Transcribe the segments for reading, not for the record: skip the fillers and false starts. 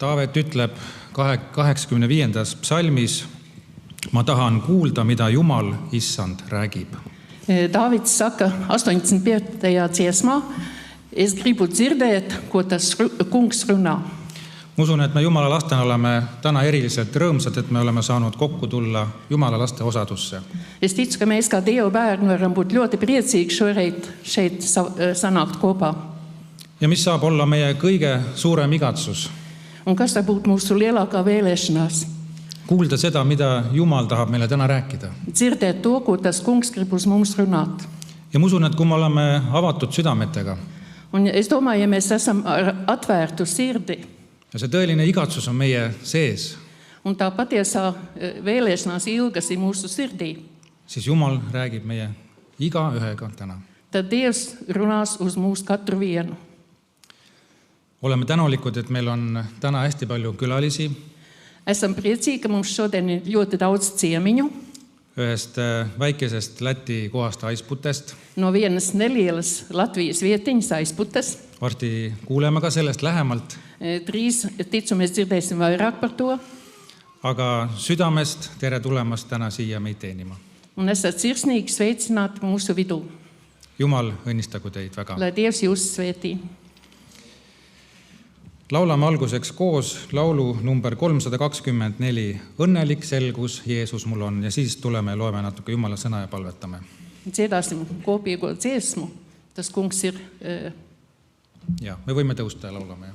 Taavet ütleb 85. psalmis, ma tahan kuulda, mida Jumal, Issand, räägib. Dāvids saka 85. dziesmā, es gribu dzirdēt, ko tas kungs runā. Ma usun, et me Jumala lastena oleme täna eriliselt rõõmsad, et me oleme saanud kokku tulla Jumala laste osadusse. Es ticu, ka mēs kā Dieva bērni varam būt ļoti priecīgi šoreit šeit sanākt kopā. Ja mis saab olla meie kõige suurem igatsus? Un kas tā būtu mūsu lielākā vēlēšanās? Kuulda seda, mida Jumal tahab meile täna rääkida. Dzirdēt to, ko tas kungs grib uz mums runāt. Ja ma usun, et kui me oleme avatud südametega, Un es domāju, ja mēs esam ar atvērtu sirdi, ja see tõeline igatsus on meie sees, un tā patiesā vēlēšanās ilgas ir mūsu sirdī, siis Jumal räägib meie iga ühega täna. tad Dievs runās uz mūsu katru vienu. Oleme tänulikud, et meil on täna hästi palju külalisi Esam priecīgi, ka mums šodien ir ļoti daudz ciemiņu ühest väikesest Läti kohast Aisputest. no vienas nelielas Latvijas vietiņas Aisputes. Varsti kuuleme ka sellest lähemalt, Drīz, ticu, mēs dzirdēsim vairāk par to. aga südamest tere tulemast täna siia meid teenima. Un esat sirsnīgi sveicināti mūsu vidū. Jumal õnnistagu teid väga. Lai Dievs jūs svētī. Laulame alguseks koos laulu number 324. Õnnelik selgus Jeesus mul on. Ja siis tuleme ja loeme natuke Jumala sõna ja palvetame. Dziedāsim kopīgo dziesmu. Tas kungs ir... Ja, me võime tõusta ja laulame.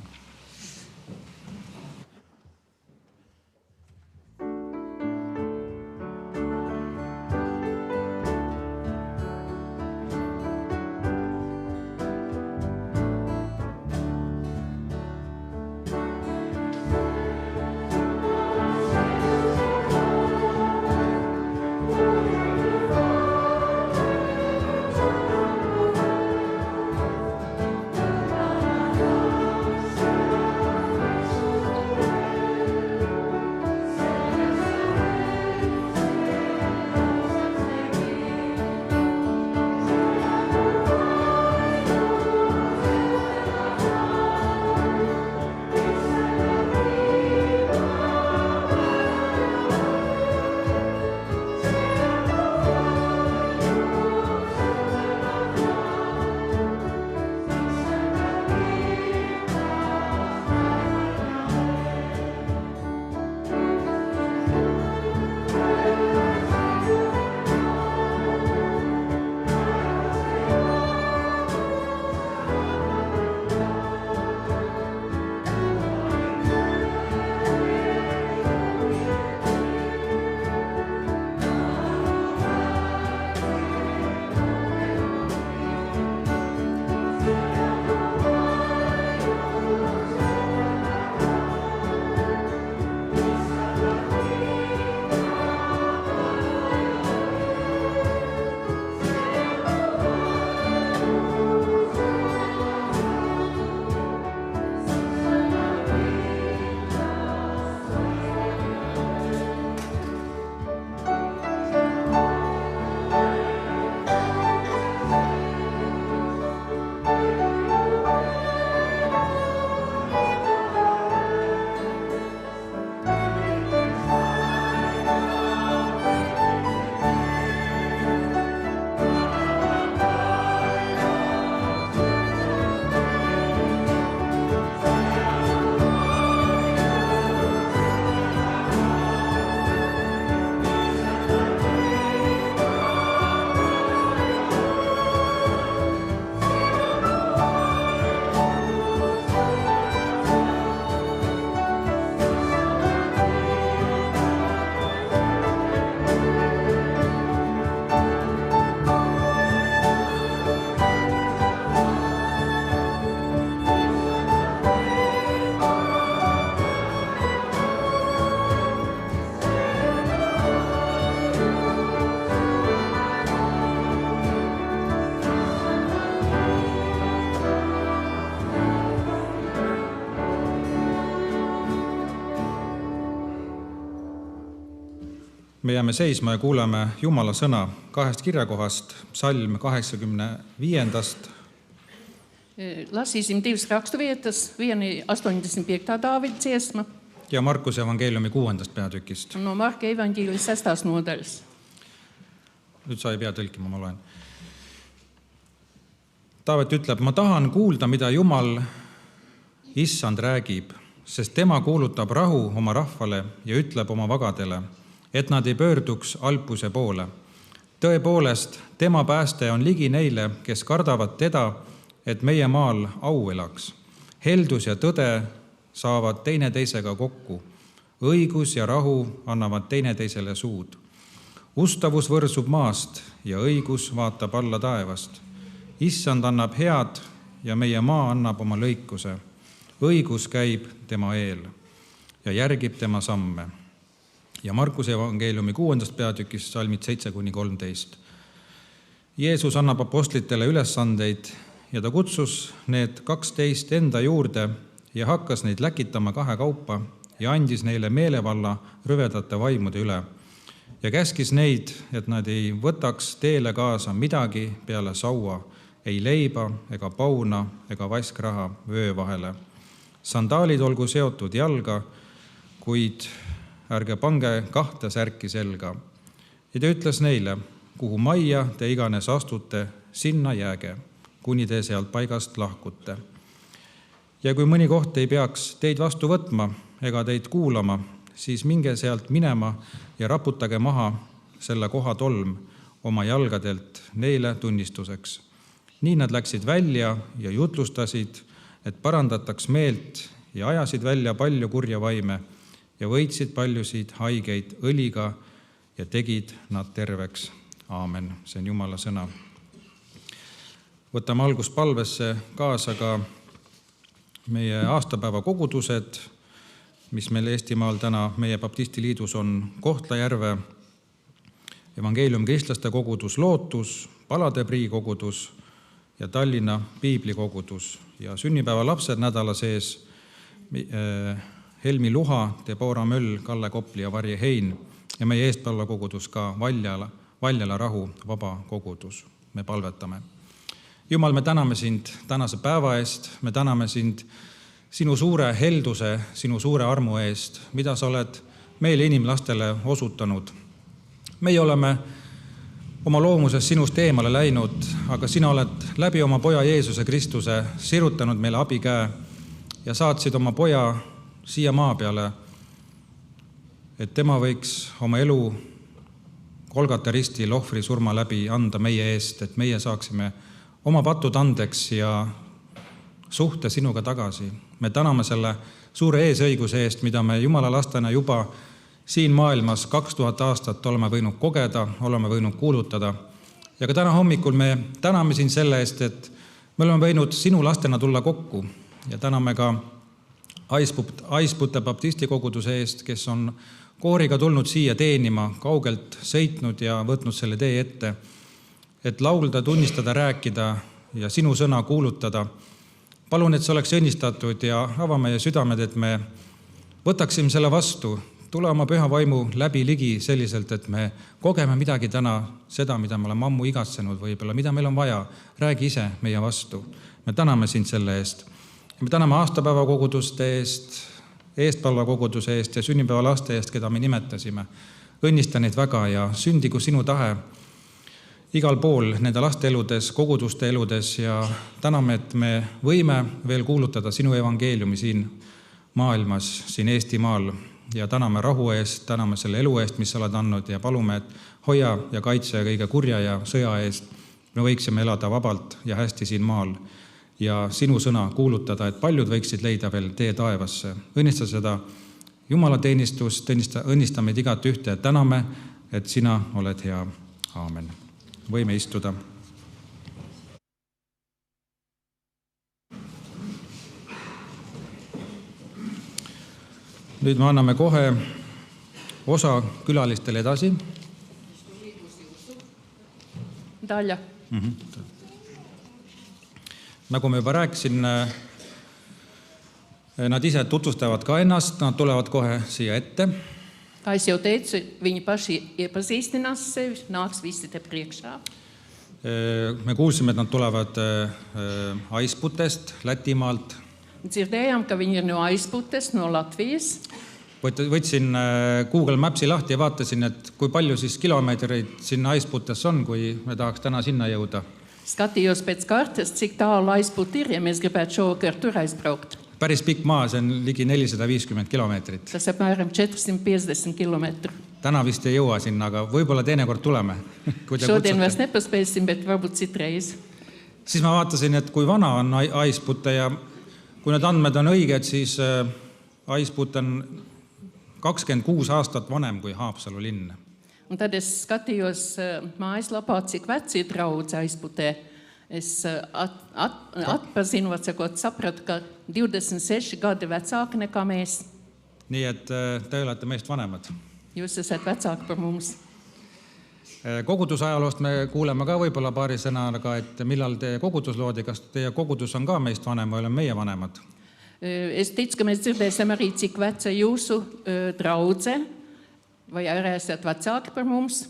Me jääme seisma ja kuuleme Jumala sõna kahest kirjakohast, psalm 85. Lasīsim divas raksturvietas, viena 85. Dāvida dziesma ja Markuse evangeeliumi 6. peatükist. no Marka evaņģīlijas 6. nodaļas. Nüüd sa ei pea tõlkima, ma loen. Taavet ütleb, ma tahan kuulda, mida Jumal, Issand räägib, sest tema kuulutab rahu oma rahvale ja ütleb oma vagadele, et nad ei pöörduks alpuse poole. Tõepoolest, tema pääste on ligi neile, kes kardavad teda, et meie maal au elaks. Heldus ja tõde saavad teineteisega kokku. Õigus ja rahu annavad teineteisele suud. Ustavus võrsub maast ja õigus vaatab alla taevast. Issand annab head ja meie maa annab oma lõikuse. Õigus käib tema eel ja järgib tema samme. Ja Markuse evangeeliumi 6. peatükis salmid 7-13. Jeesus annab apostlitele ülesandeid ja ta kutsus need 12 enda juurde ja hakkas neid läkitama kahekaupa ja andis neile meelevalla rüvedate vaimude üle ja käskis neid, et nad ei võtaks teele kaasa midagi peale saua, ei leiba ega pauna ega vaskraha vöö vahele. Sandaalid olgu seotud jalga, kuid ärge pange 2 särki selga. Ja ta ütles neile, kuhu majja te iganes astute, sinna jääge, kuni te sealt paigast lahkute. Ja kui mõni koht ei peaks teid vastu võtma ega teid kuulama, siis minge sealt minema ja raputage maha selle koha tolm oma jalgadelt neile tunnistuseks. Nii nad läksid välja ja jutlustasid, et parandataks meelt ja ajasid välja palju kurja vaime ja võitsid paljusid haigeid õliga ja tegid nad terveks. Aamen. See on Jumala sõna. Võtame alguspalvesse kaasa ka meie aastapäeva kogudused, mis meil Eestimaal täna meie Baptisti liidus on Kohtla-Järve evangeelium kristlaste kogudus Lootus, Palade Prii kogudus ja Tallinna piiblikogudus. Ja sünnipäeva lapsed nädala sees Helmi Luha, Debora Möll, Kalle Kopli ja Varje Hein ja meie eestpalva kogudus ka Valjala Rahu vaba kogudus. Me palvetame. Jumal, me täname sind tänase päeva eest, me täname sind sinu suure helduse, sinu suure armu eest, mida sa oled meile inimlastele osutanud. Meie oleme oma loomuses sinust eemale läinud, aga sina oled läbi oma poja Jeesuse Kristuse sirutanud meile abikäe ja saatsid oma poja siia maa peale, et tema võiks oma elu Golgata ristil ohvri surma läbi anda meie eest, et meie saaksime oma patud andeks ja suhte sinuga tagasi. Me täname selle suure eesõiguse eest, mida me Jumala lastena juba siin maailmas 2000 aastat oleme võinud kogeda, oleme võinud kuulutada. Ja ka täna hommikul me täname sind selle eest, et me oleme võinud sinu lastena tulla kokku ja täname ka Aispute Baptisti koguduse eest, kes on kooriga tulnud siia teenima, kaugelt sõitnud ja võtnud selle tee ette, et laulda, tunnistada, rääkida ja sinu sõna kuulutada. Palun, et see oleks õnnistatud ja ava meie südamed, et me võtaksime selle vastu, tule oma püha vaimu läbi ligi selliselt, et me kogeme midagi täna, seda, mida me oleme ammu igatsenud võib-olla, mida meil on vaja, räägi ise meie vastu. Me täname sind selle eest. Me täname aastapäeva koguduste eest, eestpalva koguduse eest ja sünnipäeva laste eest, keda me nimetasime. Õnnista neid väga ja sündigu sinu tahe igal pool nende laste eludes, koguduste eludes ja täname, et me võime veel kuulutada sinu evangeeliumi siin maailmas, siin Eestimaal ja täname rahu eest, täname selle elu eest, mis sa oled andnud ja palume, et hoia ja kaitse kõige kurja ja sõja eest. Me võiksime elada vabalt ja hästi siin maal ja sinu sõna kuulutada, et paljud võiksid leida veel tee taevasse. Õnnista seda Jumala teenistust, õnnista meid igat ühte ja täname, et sina oled hea. Aamen. Võime istuda. Nüüd me anname kohe osa külalistele edasi. Daļa. Nagu me juba rääkisin, nad ise tutvustavad ka ennast, nad tulevad kohe siia ette. Kā es jau teicu, viņi paši iepazīstinās sevi, nāks visi te priekšā. Me kuulsime, et nad tulevad Aisputest, Lätimaalt. Dzirdējām, ka viņi ir no Aisputes, no Latvijas. Võtsin Google Mapsi lahti ja vaatasin, et kui palju siis kilomeetreid sinna Aisputesse on, kui me tahaks täna sinna jõuda. Skatījos pēc kartes, cik tālu Aisput ir, ja mēs gribētu šovakar tur aizbraukt. Päris pikk maa, see on ligi 450 kilomeetrit. Tas apmēram 450 kilometru. Täna vist ei jõua sinna, aga võib-olla teinekord tuleme. Šodien vairs nepaspēsim, bet varbūt citreiz. Siis ma vaatasin, et kui vana on Aispute ja kui need andmed on õiged, siis Aisput on 26 aastat vanem kui Haapsalu linn. Un tad es skatījos mājaslapā, cik veci ir draudze Aisputē. Es atpazinu, atsakot, sapratu, ka 26 gadi vecāki nekā mēs. Nii et te olete meist vanemad. Jūs esat vecāki par mums. Kogudusajaloost me kuuleme ka võib-olla paari sõnaga, et millal teie kogudus loodi, kas teie kogudus on ka meist vanem või oleme meie vanemad? Es ticu, ka mēs dzirdēsim arī, cik veca jūsu draudze, vai arī esat vecāki par mums.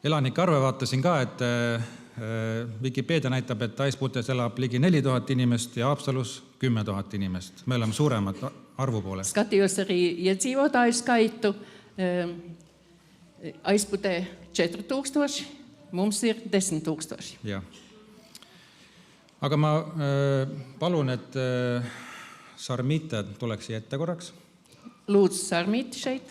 Elanike arve vaatasin ka, et Wikipedia näitab, et Aisputes elab ligi 4000 inimest ja Haapsalus 10 000 inimest. Me oleme suuremad arvu poolest. Skatījos arī iedzīvotāju skaitu. Aisputē 4000, mums ir 10 000. Ja. Aga ma palun, et Sarmite tuleks siia ette korraks. Lūdzu, Sarmite šeit.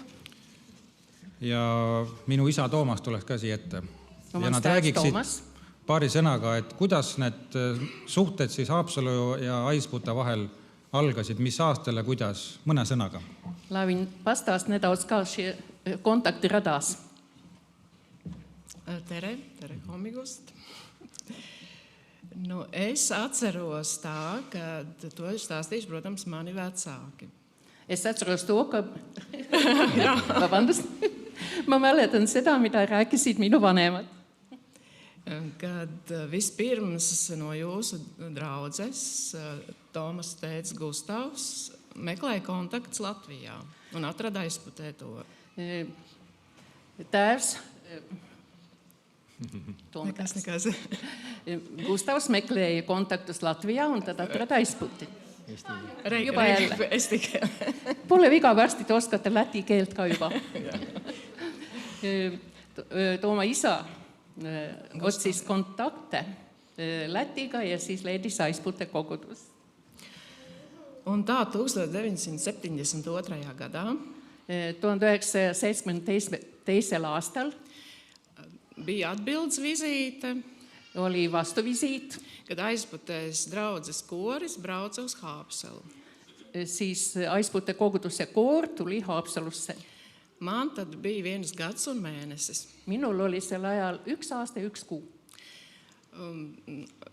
Ja minu isa Toomas tuleks ka siia ette. No, ja nad räägiksid paari sõnaga, et kuidas need suhted siis Haapsalu ja Aispute vahel algasid, mis aastal ja kuidas, mõne sõnaga. Lai viņi pastāst nedaudz, kā šie kontakti radās. Tere Homigust. Nu, es atceros tā, kad to ir stāstījuši, protams, mani vecāki. Es atceros to, ka mä mäletän sitä, mitä rääkisid minu vanemad. Kad vispirms no jūsu draudzes Tomas tēvs Gustavs meklēja kontakts Latvijā un atrada Aisputē to. Tēvs Nekas. Gustavs meklēja kontaktus Latvijā un tad atrada Aisputi. Juba jälle. Pole viga, varsti te oskate läti keelt ka juba. Tooma isa otsis kontakte Lätiga ja siis leidis Aispute kogudus. Un tā 1972. gadā 1972. aastal bija atbildes vizīte, oli vastuvisiit, kad Aisputēs draudzes koris brauca uz Haapsalu. Siis Aispute kogudus ja koor tuli Haapsalusse. Man tad bija 1 gads un mēnesis. Minul oli sel ajal 1 aasta ja 1 kuu.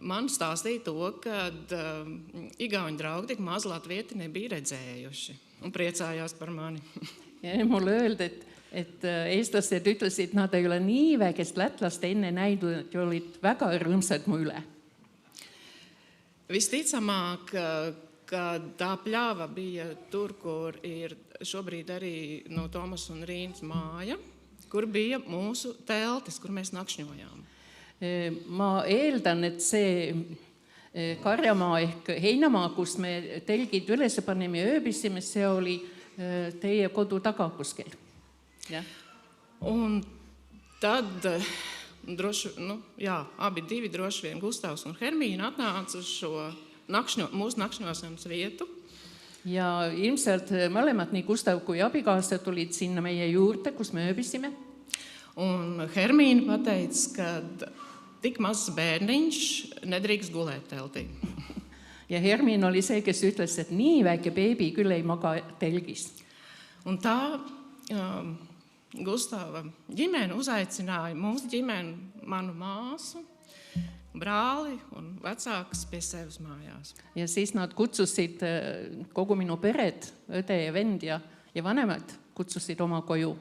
Man stāstīja to, kad igauņu draugi tik maz latvieti nebija redzējuši un priecājās par mani. Ja mulle öeldi, et eestlased ütlesid, nad ei ole nii väikest lätlast enne näinud ja olid väga rõõmsad mu üle. Visticamāk, ka tā pļāva bija tur, kur ir šobrīd arī no Tomas un Rīnas māja, kur bija mūsu teltis, kur mēs nakšņojām. Ma eeldan, et see Karjamaa ehk Heinamaa, kus me telgid üles panime ja ööbisime, see oli teie kodu taga kuskil. Ja. Un tad abi divi droši vien Gustavs un Hermīna atnāca uz šo mūsu nakšņošanas vietu. Ja ilmselt mõlemad, nii Gustav kui abikaasa, tulid sinna meie juurde, kus me ööbisime. Un Hermīna pateica, ka tik mazs bērniņš nedrīkst gulēt teltī. Ja Hermīna oli see, kes ütles, et nii väike beebi küll ei maga telgis. Un tā Gustava ģimene uzaicināja mūsu ģimeni, manu māsu, brāli un vecākus pie sevis mājās. Ja siis nad kutsusid kogu minu peret, õde ja vend ja vanemad kutsusid oma koju.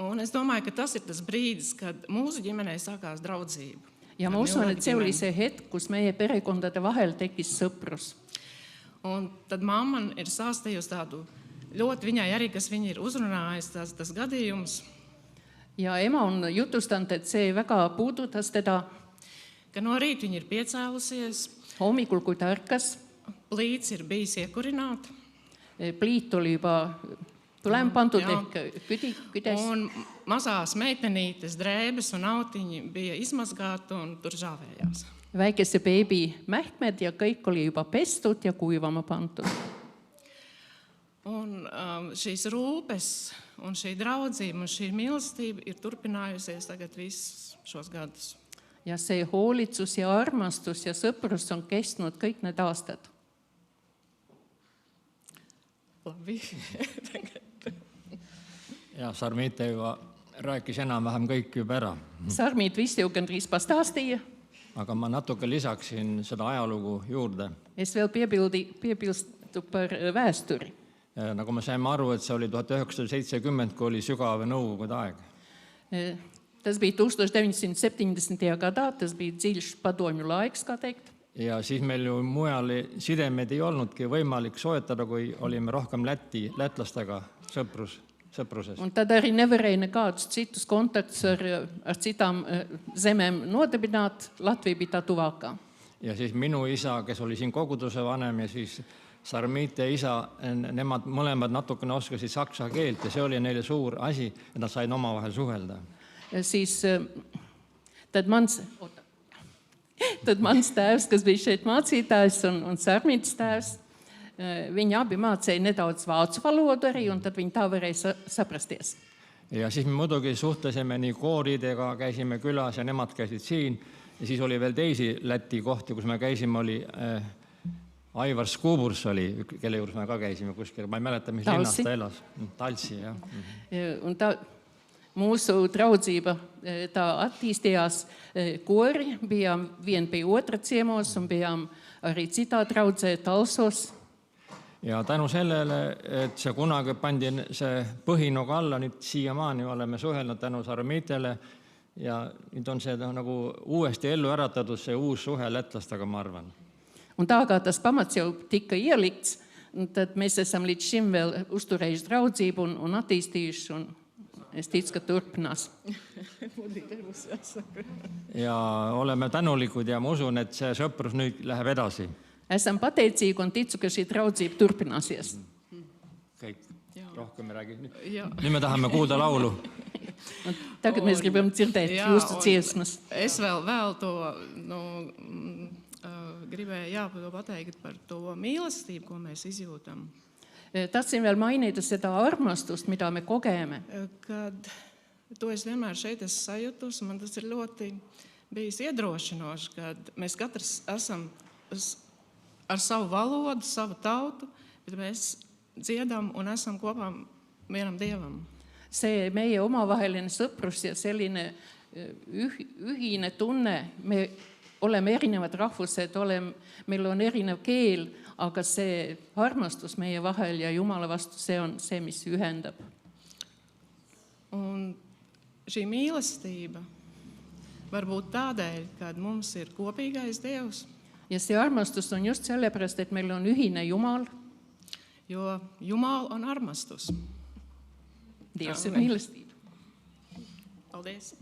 Un es domāju, ka tas ir tas brīdis, kad mūsu ģimenei sākās draudzība. Ja ma usun, et see oli see hetk, kus meie perekondade vahel tekkis sõprus. Un tad mamma ir sāstījusi tādu ļoti viņai arī, kas viņa ir uzrunājis, tas gadījums. Ja ema on jutustanud, et see väga puudutas teda ka no rīt viņa ir piecēlusies, hommikul, kui ta ärkas. plīts ir bijis iekurināta, Pliit oli juba tulema pandud Jaa. ehk küdes. un mazās meitenītes drēbes un autiņi bija izmazgāti un tur žāvējās. Väikese beebi mähkmed ja kõik oli juba pestud ja kuivama pandud. Un šīs rūpes un šī draudzība un šī mīlestība ir turpinājusies tagad visus šos gadus. Ja see hoolitsus ja armastus ja sõprus on kestnud kõik need aastad. Labi. Ja Sarmite juba rääkis enam-vähem kõik juba ära. Sarmid vist jau gandrīz pastāstīja. Aga ma natuke lisaksin seda ajalugu juurde. Es vēl piebilstu par vēsturi. Nagu me saime aru, et see oli 1970, kui oli sügav nõukogude aeg. Tas bija 1970. gadā, tas bija dziļš padomju laiks, kā teikt. Ja siis meil ju mujal sidemed ei olnudki võimalik soetada, kui olime rohkem lätlastega sõpruses. Un tad arī nevarēja nekādus citus kontaktus ar citām zemēm nodibināt. Latvija bija tā tuvākā. Ja siis minu isa, kes oli siin koguduse vanem, ja siis Sarmite isa, nemad mõlemad natukene oskasid saksa keelt ja see oli neile suur asi, et nad said omavahel suhelda. Siis tad mans tēvs, kas bija šeit mācītājs un Sarmītas tēvs, viņi abi mācīja nedaudz vācu valodu arī, un tad viņi tā varēja saprasties. Ja siis me muidugi suhtlesime nii kooridega, käisime külas ja nemad käisid siin. Ja siis oli veel teisi Läti kohti, kus me käisime, oli Aivar Skuburs oli, kelle juures me ka käisime kuskil, ma ei mäleta, mis linnas ta elas. Talsi, jah. Un tā mūsu draudzība tā attīstījās kori, bijām vien pie otra ciemos un bijām arī citā draudzē Talsos. Ja tänu sellele, et see kunagi pandi see põhinuga alla, nüüd siiamaani oleme suhelnud tänu Sarmitele ja nüüd on see nagu uuesti ellu äratatud see uus suhe lätlastega, ma arvan. Un tā kā tas pamats jau tika ielikts, tad mēs esam līdz šim vēl uzturējuši draudzību un attīstījuši, un es ticu, ka turpinās. Ja oleme tänulikud ja ma usun, et see sõprus nüüd läheb edasi. Esam pateicīgi un ticu, ka šī draudzība turpināsies. Kõik, rohkem me räägime. Jā. Nüüd me tahame kuulda laulu. Un tagad mēs gribam dzirdēt jūsu dziesmas. Es vēl to gribēju pateikt par to mīlestību, ko mēs izjūtam. Tahtsin vēl mainīta seda armastust, mida me kogeme. Kad to es vienmēr šeit esmu sajutus, man tas ir ļoti bijis iedrošinoši, kad mēs katrs esam ar savu valodu, savu tautu, bet mēs dziedam un esam kopā vienam Dievam. See meie omavaheline sõprus ja selline ühine tunne, me oleme erinevad rahvused, meil on erinev keel, aga see armastus meie vahel ja Jumala vastu, see on see, mis ühendab. Un šī mīlestība var būt tādēļ, kad mums ir kopīgais Dievs, Ja see armastus on just sellepärast, et meil on ühine Jumal. jo Jumal on armastus. Dievs ir mīlestība. Paldies!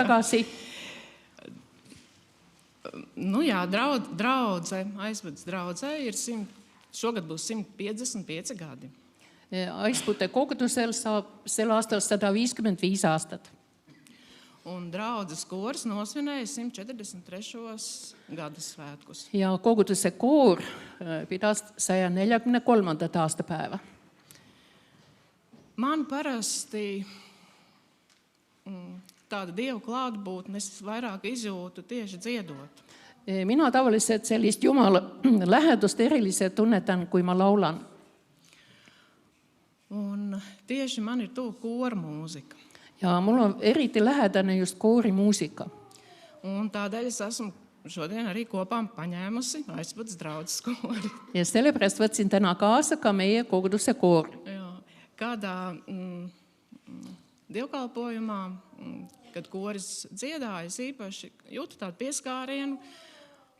tagasi. Nu jā, draudze, aizvads draudzē ir šogad būs 155 gadi. Aispute kogudusel saab sel aastal 155 aastat. Un draudzes koors nosvinēja 143. gadasvētkus. Ja koguduse koor pidas 143. aastapäeva. Man parasti tāda Dievu klātbūtne es vairāk izjūtu tieši dziedot. Mina tavaliselt sellist Jumala lähedust eriliselt tunnetan, kui ma laulan. Un tieši man ir tuvu koormūzika. Ja mul on eriti lähedane just koorimuusika. Un tādēļ es esmu šodien arī kopā paņēmusi Aizvads draudzes koori. Ja sellepärast võtsin täna kaasa ka meie koguduse koor. Kādā dievkalpojumā, kad koris dziedājas īpaši, jūtu tādu pieskārienu,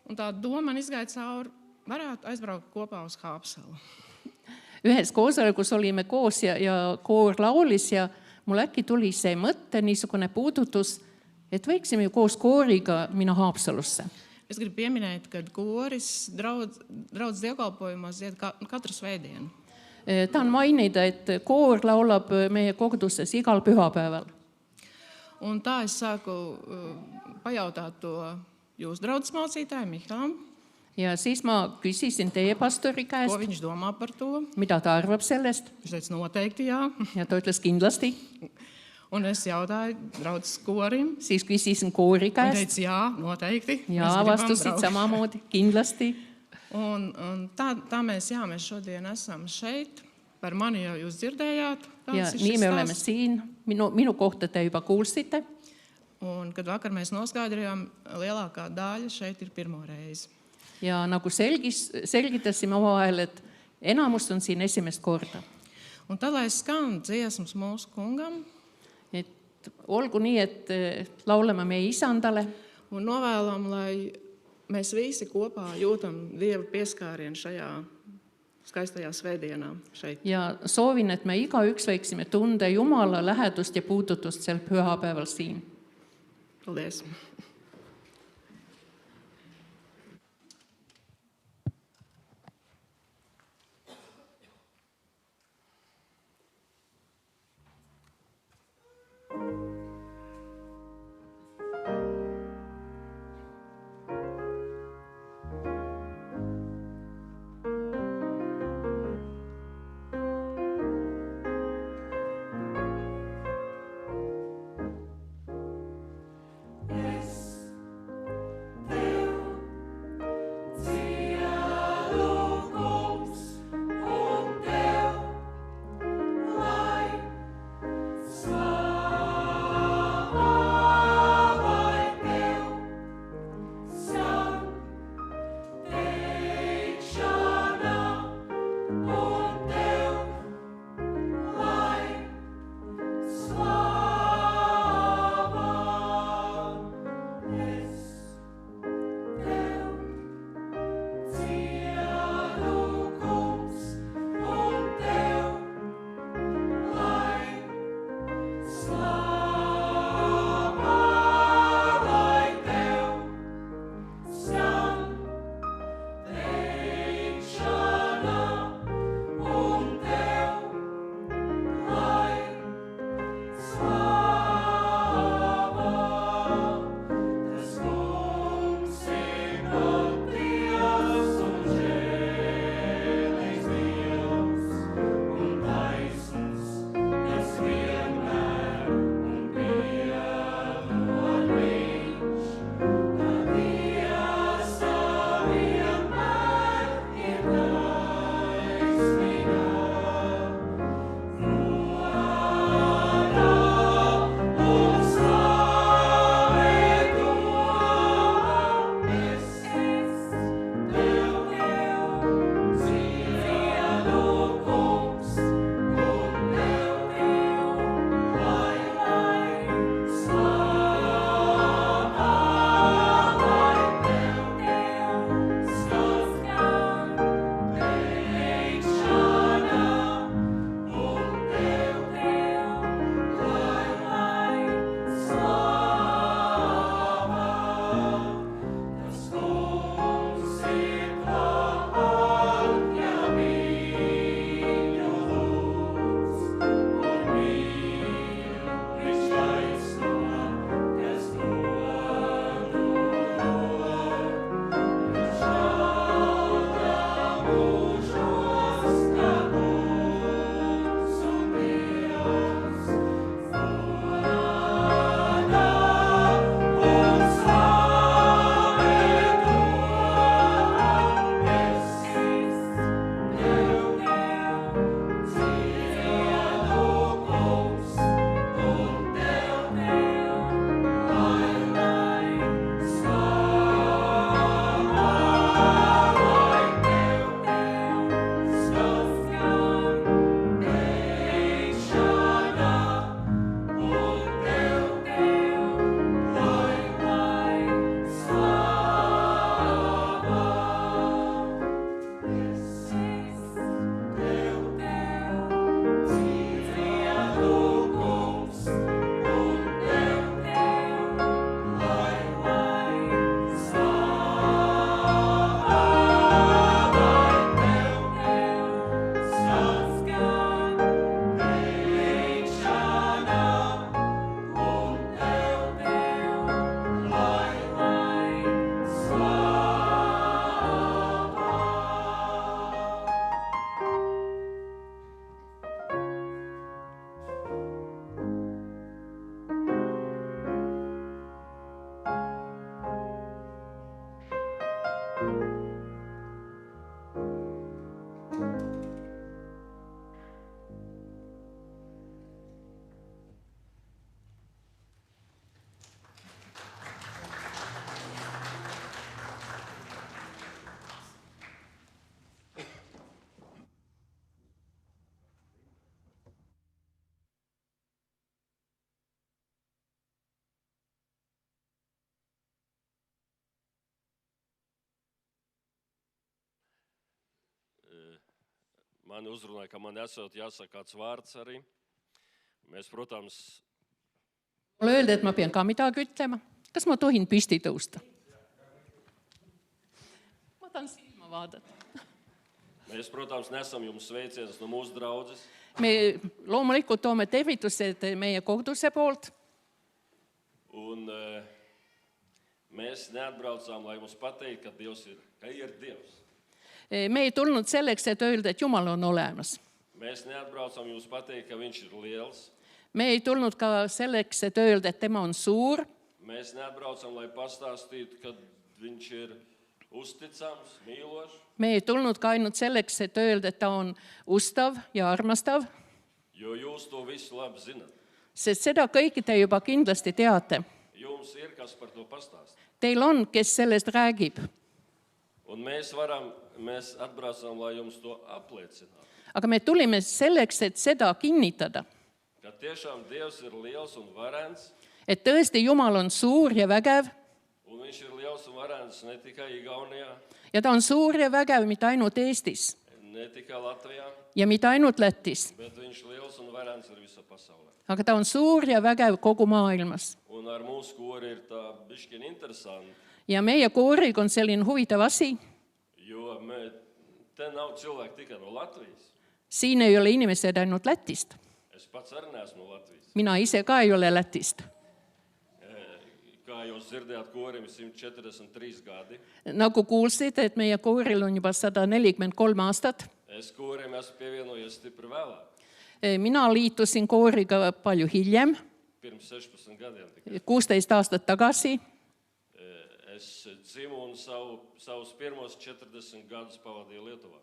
un tā doma man izgāja cauri, varētu aizbraukt kopā uz Haapsalu. Ühes koosolekus olime koos ja koor laulis ja mul äkki tuli see mõtte, niisugune puudutus, et võiksime ju koos kooriga minna Haapsalusse. Es gribu pieminēt, kad koris draudz dievkalpojumos dzied katru svētdienu. Tahan mainida, et koor laulab meie koguduses igal pühapäeval. Un tā es sāku pajautāt to jūsu draudzes mācītāju Mihālam, Ja siis ma küsisin teie pastori ko käest, viņš domā par to. mida ta arvab sellest. Viņš teica noteikti jā. Ja ta ütles kindlasti. Un es jautāju draudzes korim. Siis küsisin koori Viņš käest. teica jā, noteikti. Ja Mēs gribam vastusid braukt. samamoodi, kindlasti. Un tā mēs šodien esam šeit. Par mani jau jūs dzirdējāt. Ja nii me oleme siin. Minu kohta te juba kuulsite. Un kad vakar mēs noskaidrojām, lielākā daļa šeit ir pirmo reizi. Ja nagu selgitasime omavahel, et enamus on siin esimest korda. Un tad, lai skan dziesmas mūsu kungam, Et olgu nii, et laulame meie isandale un novēlam, lai mēs visi kopā jūtam Dieva pieskārienu šajā skaistajā svētdienā šeit. ja soovin, et me igaüks võiksime tunda Jumala lähedust ja puudutust sel pühapäeval siin. Paldies! Yes. Mani uzrunāja, ka man esot jāsaka kāds vārds arī. Mēs, protams, Mulle öeldi, et ma pean ka midagi ütlema. Kas ma tohin püsti tõusta? Ma tahan silma vaadata. nesam jums sveicienus no mūsu draudzes. Me loomulikult toome tervitused meie koguduse poolt. Un mēs neatbraucām, lai mums pateikt, ka ir Dievs. Me ei tulnud selleks, et öelda, et Jumal on olemas. Mēs neatbraucām jums pateikt, ka viņš ir liels. Me ei tulnud ka selleks, et öelda, et tema on suur. Mēs neatbraucām, lai pastāstītu, ka viņš ir uzticams, mīlošs. Me ei tulnud ka ainult selleks, et öelda, et ta on ustav ja armastav, Jo jūs to visu labi zinat. sest seda kõike te juba kindlasti teate. Jums ir kas par to pastāstīt. Teil on, kes sellest räägib. Un mēs atbraucām, lai jums to apliecinātu. Aga me tulime selleks, et seda kinnitada. Ka tiešām Dievs ir liels un varens. Et tõesti Jumal on suur ja vägev Un viņš ir liels un varens ne tikai Igaunijā, ja ta on suur ja vägev mitte ainult Eestis ne tikai Latvijā, ja mitte ainult Lätis, bet viņš liels un varens ir visa pasaulē. aga ta on suur ja vägev kogu maailmas. Un ar mūsu kori ir tā bišķiņ interesanti, Ja meie kooriga on selline huvitav asi. jo te nav cilvēki tikai no Latvijas. Siin ei ole inimesed ainult Lätist. Es pats arī neesmu no Latvijas. Mina ise ka ei ole Lätist. Kā jūs dzirdējāt, korim 143 gadi. Nagu kuulsid, et meie kooril on juba 143 aastat. Es korim esmu pievienojies stipri vēlāk, Mina liitusin kooriga palju hiljem, pirms 16 gadiem tikai. 16 aastat tagasi. Es dzimu un savus pirmos 40 gadus pavadīju Lietuvā.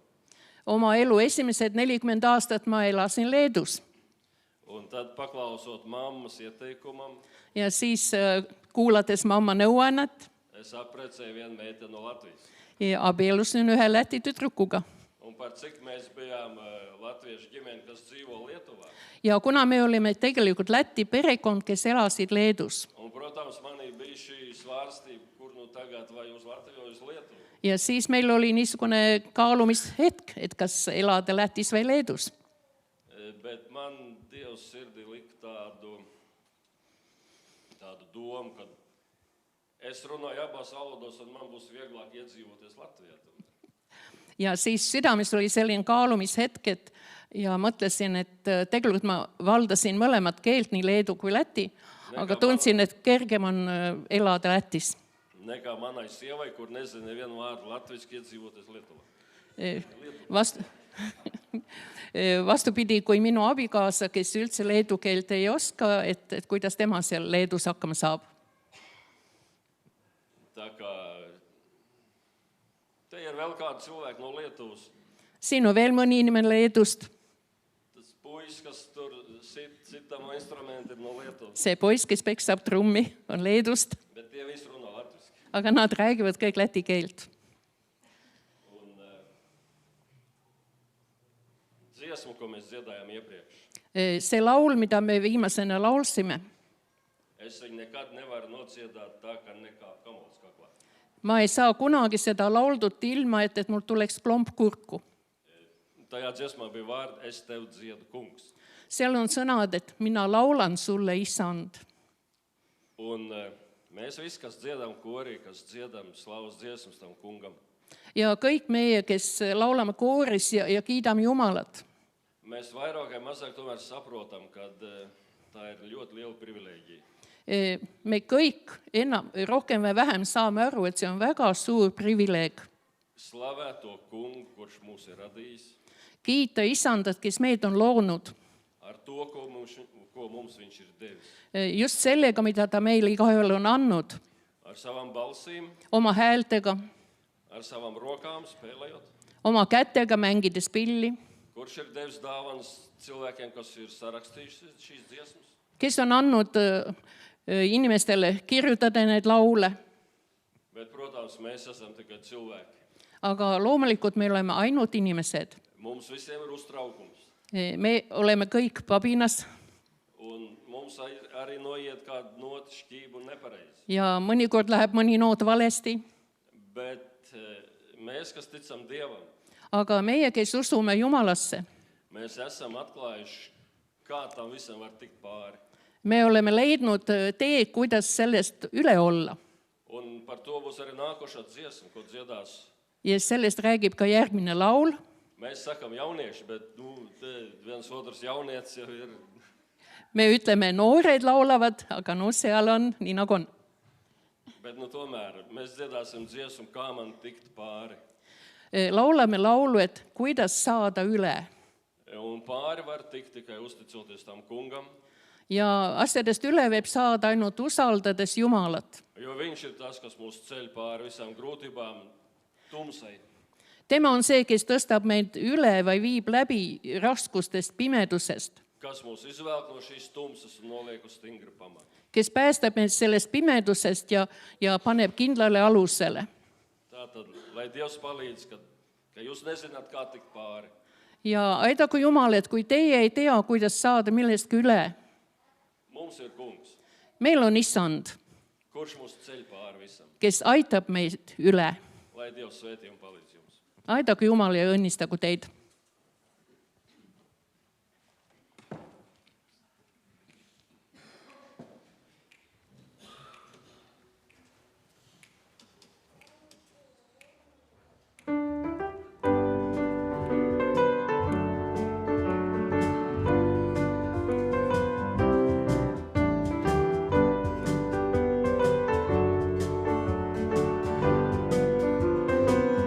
Oma elu esimesed 40 aastat ma elasin Leedus. Un tad paklausot mammas ieteikumam, Ja siis kuulates mamma nõuannet, es apprecēju vienu meiteni no Latvijas. abiellusin ühe Läti tüdrukuga. Un par cik mēs bijām latviešu ģimeni, kas dzīvo Lietuvā. Ja kuna me olime tegelikult Läti perekond, kes elasid Leedus. Un, protams, manī bija šī svārstība, kur nu tagad vai uz Latviju vai uz Lietuvu. Ja siis meil oli niisugune kaalumishetk, et kas elada Lätis või Leedus. Bet man Dievs sirdī lika tādu domu, ka es runāju abās valodos un man būs vieglāk iedzīvoties Latvijā. Ja siis südames oli selline kaalumishetk, et ja mõtlesin, et tegelikult ma valdasin mõlemat keelt, nii leedu kui läti, aga tundsin, et kergem on elada Lätis. Nekā manai sievai, kur nezinu nevienu vārdu latviski iedzīvoties Lietuvā. Vastupidi, kui minu abikaasa, kes üldse leedu keelt ei oska, et kuidas tema seal Leedus hakkama saab. Tā kā te ir vēl kādi cilvēki no Lietuvas. Siin on veel mõni inimene Leedust. Tas puisis, kas tur sitamo instrumenti ir no Lietuvas. See poiss, kes peksab trummi, on Leedust, Bet tie visi runā latviski. aga nad räägivad kõik läti keelt. Un dziesmu, ko mēs dziedājām iepriekš, See laul, mida me viimasena laulsime, es viņu nekad nevaru nociedāt tā, ka nekā kamols kaklā. ma ei saa kunagi seda lauldut ilma, et mul tuleks klomp kurku. Tajā dziesmā bija vārdi, es tev dziedu, kungs. Seal on sõnad, et mina laulan sulle, Isand. Un mēs visi, kas dziedām korī, kas dziedām slavas dziesmas tam kungam, Ja kõik meie, kes laulame kooris ja kiidame Jumalat, mēs vairāk vai mazāk tomēr saprotam, ka tā ir ļoti liela privilēģija. me kõik rohkem või vähem saame aru, et see on väga suur privileeg. Slavēt to kungu, kurš mūs ir radījis, Kiita Isandat, kes meid on loonud, ar to, ko mums viņš ir devis. just sellega, mida ta meile igaühel on andnud, Ar savām balsīm, oma häältega, ar savām rokām spēlējot? oma kätega mängides pilli, Kurš ir devis dāvanas cilvēkiem, kas ir sarakstījuši šīs dziesmas? kes on andnud inimestele kirjutada need laule, Bet, protams, mēs esam tikai cilvēki. aga loomulikult me oleme ainult inimesed. Mums visiem ir uztraukums. Me oleme kõik pabinas Un mums arī noiet kāda nota šķība un nepareizi. ja mõnikord läheb mõni noot valesti, Bet mēs, kas ticam Dievam, aga meie, kes usume Jumalasse, mēs esam atklājuši, kā tam visam var tikt pāri. me oleme leidnud tee, kuidas sellest üle olla. Un par to būs arī nākošā dziesma, ko dziedās. Ja sellest räägib ka järgmine laul. Mēs sakam jaunieši, bet viens otrs jaunietis jau ir. Me ütleme, noored laulavad, aga no seal on nii nagu on. Bet tomēr mēs dziedāsim dziesmu, kā man tikt pāri. Laulame laulu, et kuidas saada üle. Un pāri var tikt tikai uzticoties tam kungam, Ja asjadest üle võib saada ainult usaldades Jumalat. jo viņš ir tas, kas mūs ceļ pāri visām grūtībām tumsai. Tema on see, kes tõstab meid üle või viib läbi raskustest, pimedusest, Kas mūs izvelk no šīs tumsas un noliek uz stingru pamatu. kes päästab meid sellest pimedusest ja paneb kindlale alusele. Tātad, lai Dievs palīdz, ka jūs nezināt, kā tikt pāri. Ja aidaku Jumal, et kui teie ei tea, kuidas saada millestki üle, Mums ir kungs, meil on Issand, kurš mūs ceļ pāri visam. kes aitab meid üle. Lai Dievs svētī un palīdz jums. Aidaku Jumal ja õnnistagu teid.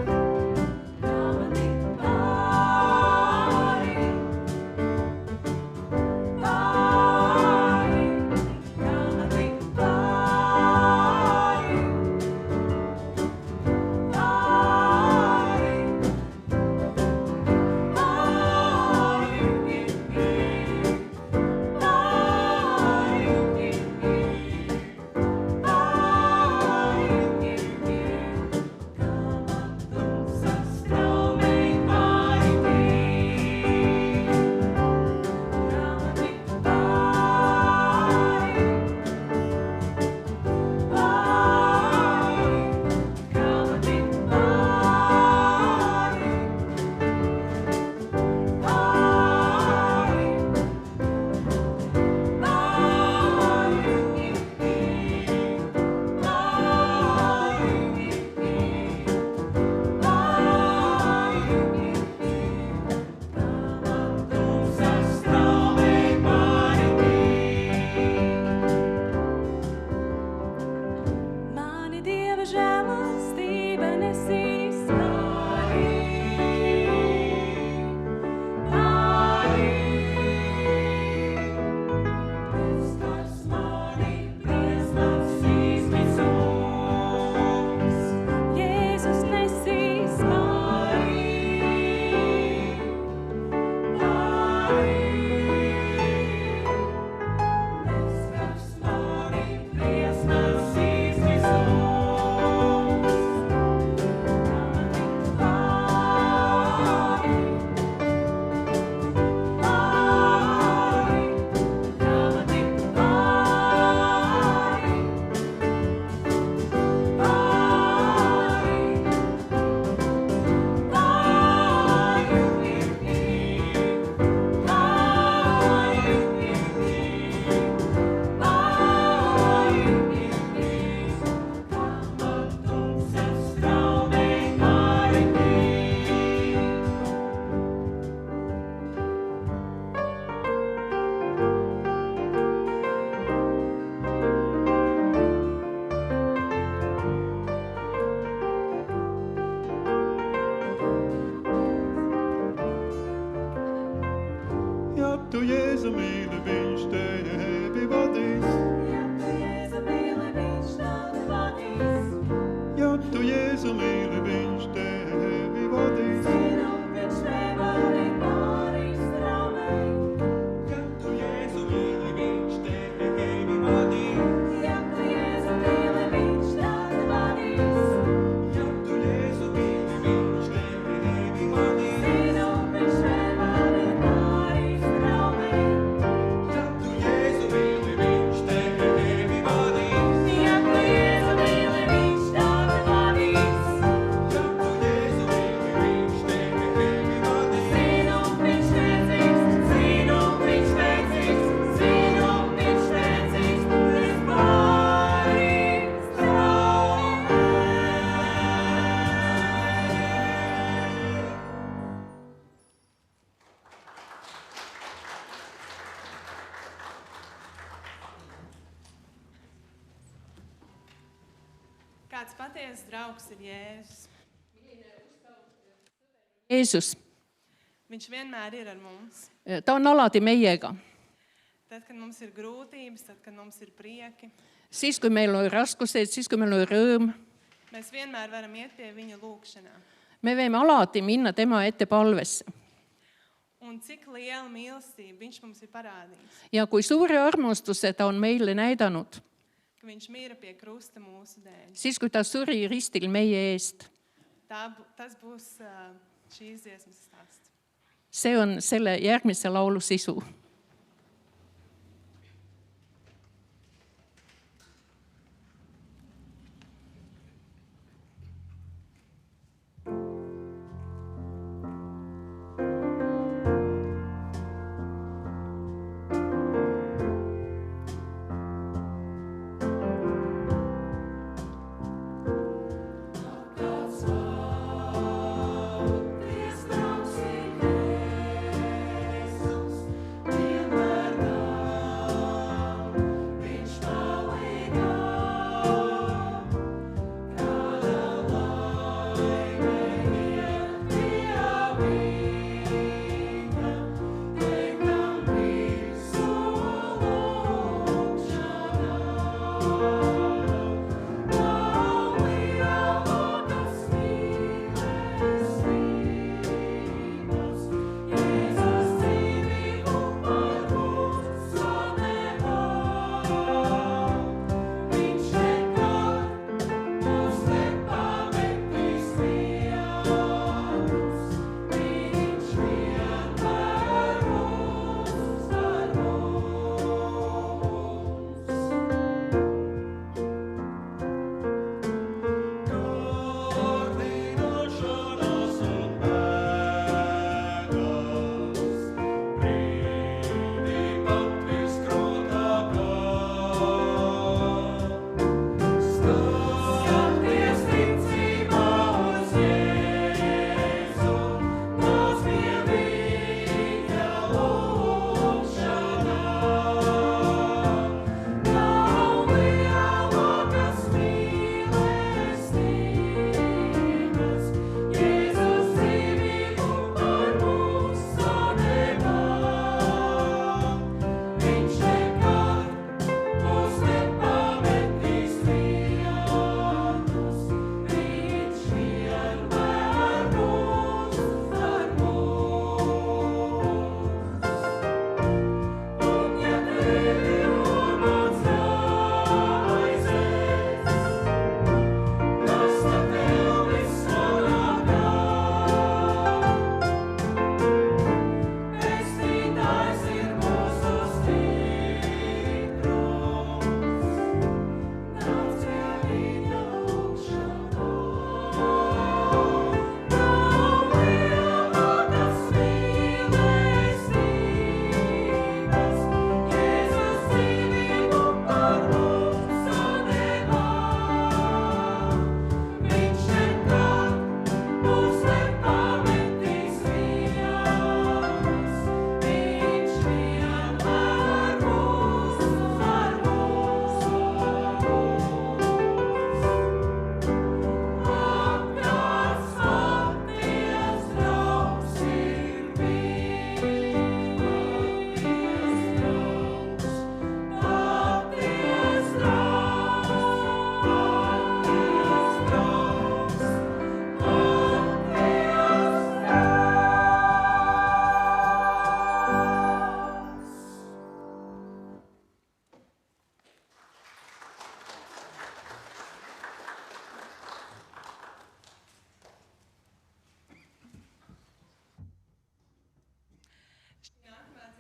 Kā man tikt pāri? Kāds patiesas draugs ir Jēzus. Jeesus, Viņš vienmēr ir ar mums. ta on alati meiega. Tad, kad mums ir grūtības, tad, kad mums ir prieki, Siis, kui meil on raskused, siis, kui meil on rõõm, mēs vienmēr varam iet pie viņa lūgšanā. me võime alati minna tema ette palvesse. Un cik liela mīlestība viņš mums ir parādījis. Ja kui suure armastuse ta on meile näidanud, Ka viņš mīra pie krusta mūsu dēļ. siis kui ta suri ristil meie eest. Tas būs šīs dziesmas stāsts. See on selle järgmise laulu sisu.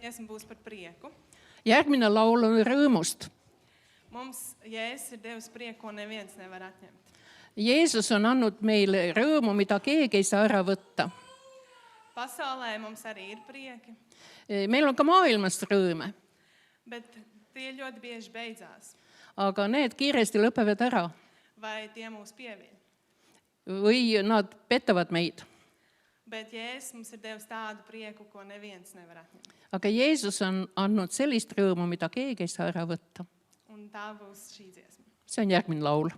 Dziesma būs par prieku. Järgmine laul on rõõmust. Mums Jēzus ir devis prieku, ko neviens nevar atņemt. Jeesus on andnud meile rõõmu, mida keegi ei saa ära võtta. Pasaulē mums arī ir prieki, Meil on ka maailmas rõõme, bet tie ļoti bieži beidzās. aga need kiiresti lõpevad ära Vai tie mūs pieviļ. või nad petavad meid. Bet Jēzus mums ir devis tādu prieku, ko neviens nevar atņemt. Aga Jeesus on andnud sellist rõõmu, mida keegi ei saa ära võtta. Un tā būs šī dziesma. See on järgmine laul.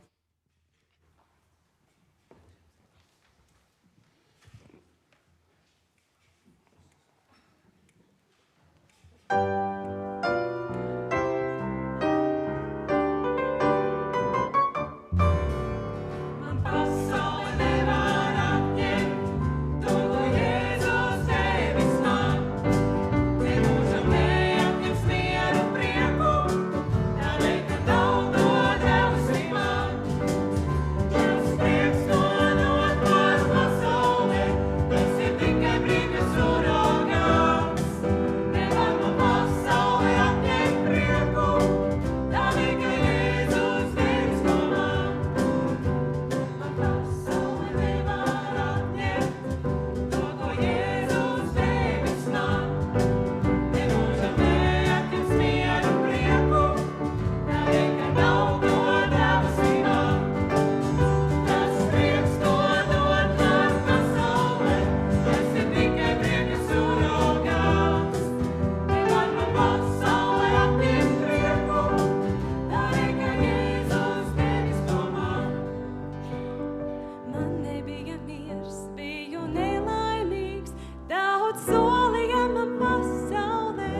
miers, biju nelaimīgs, daudz solīja man pasaulē.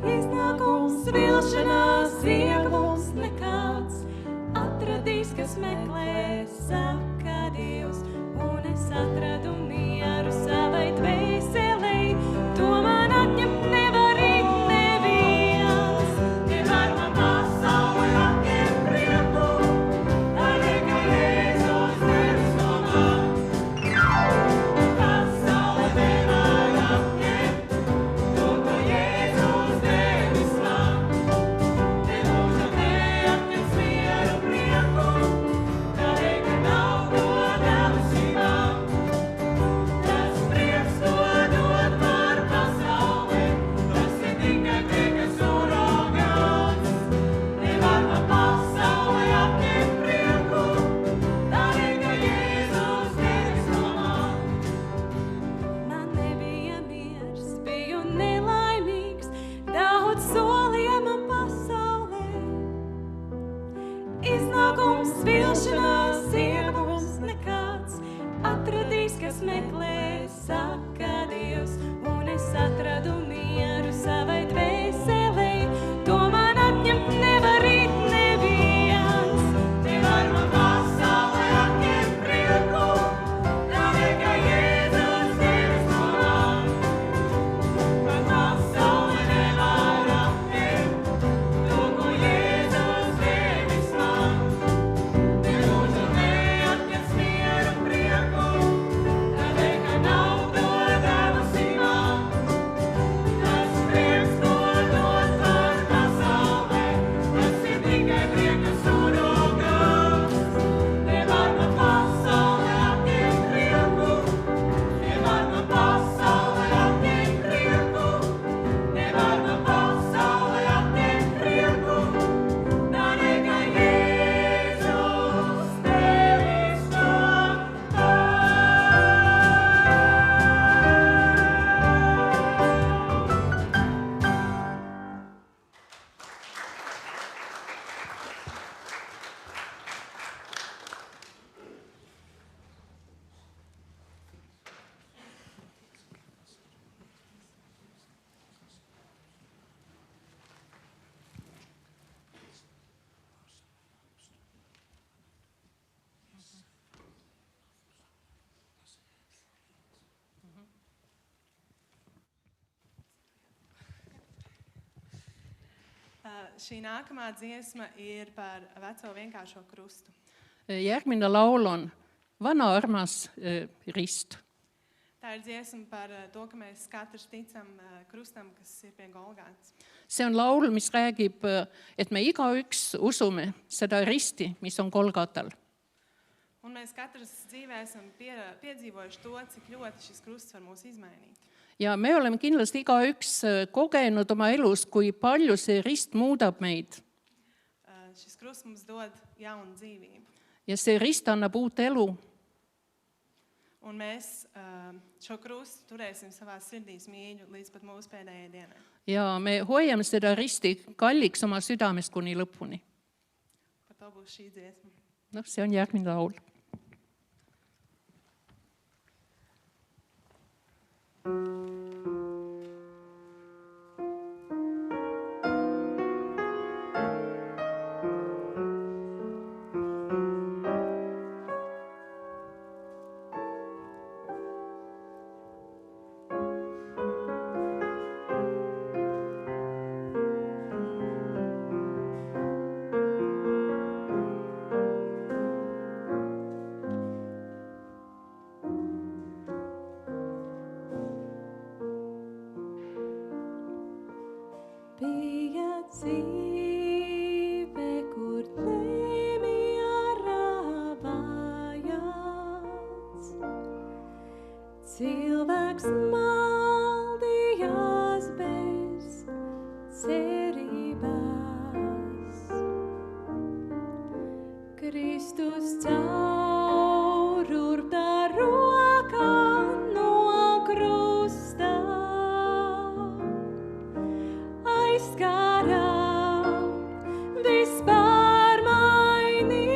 Iznākums, vilšanās, ieglums nekāds, atradīs, kas meklē, saka Dievs, un es atradu mieru savai dvēselei, to man atņemt nevar it neviens. Nevar man pasauli atņemt prieku, tādēļ, ka Jēzus devis no man. Pasauli nevar atņemt to, ko Jēzus devis man. Nemūžam neatņems mieru prieku, tādēļ, ka nav to devusi man. Tas prieks, ko dod par pasauli, tas ir tikai prieka surogāns. Nevar man pasauli atņemt prieku, tādēļ, ka Jēzus devis no man. Man nebija miers, biju nelaimīgs, daudz solīja man pasaulē. Iznākums, vilšanās, ieglums nekāds, atradīs, kas meklē, saka Dievs, un es atradu mieru savai dvēselei, to man atņemt nevar it neviens. Nevar man pasauli atņemt prieku, tādēļ, ka Jēzus devis no man. Man pasauli nevar atņemt to, ko Jēzus devis man. Nemūžam neatņems mieru prieku, tādēļ, ka nav to devusi man. Tas prieks, ko dod par pasaulē, tas ir tikai prieka surogāns. Nevar man pasauli atņemt prieku, nevar man pasauli atņemt prieku, nevar man pasauli atņemt prieku, tādēļ, ka Jēzus devis no man. Šī nākamā dziesma ir par veco vienkāršo krustu. Järgmine laul on Vana armas rist. Tā ir dziesma par to, ka mēs katrs ticam krustam, kas ir pie Golgātas. See on laul, mis räägib, et me igaüks usume seda risti, mis on Golgatal. Un mēs katrs dzīvē esam piedzīvojuši to, cik ļoti šis krusts var mūs izmainīt. Ja me oleme kindlasti igaüks kogenud oma elus, kui palju see rist muudab meid. Šis krusts mums dod jaunu dzīvību. Ja see rist annab uut elu. Un mēs šo krustu turēsim savā sirdīs mīļu līdz pat mūsu pēdējai dienai. Ja me hoiame seda risti kalliks oma südames kuni lõpuni. Par to būs šī dziesma. No, see on järgmine laul. Bija dzīve, kur lēmija rāvājās. Cilvēks maldījās bez cerībās. Kristus caur urtā rokā no krusta aizskārā, vispār mainījās.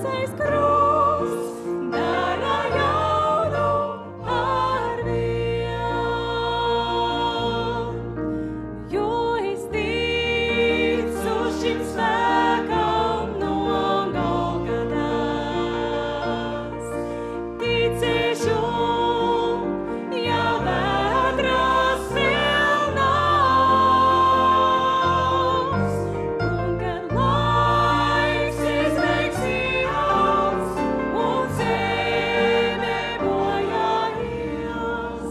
vecais krusts dara jaunu arvien. Jo es ticu šim spēkam no Golgotas. Ticēšu, ja vētras pilnās, un kad laiks izbeigsies, un zeme bojājies,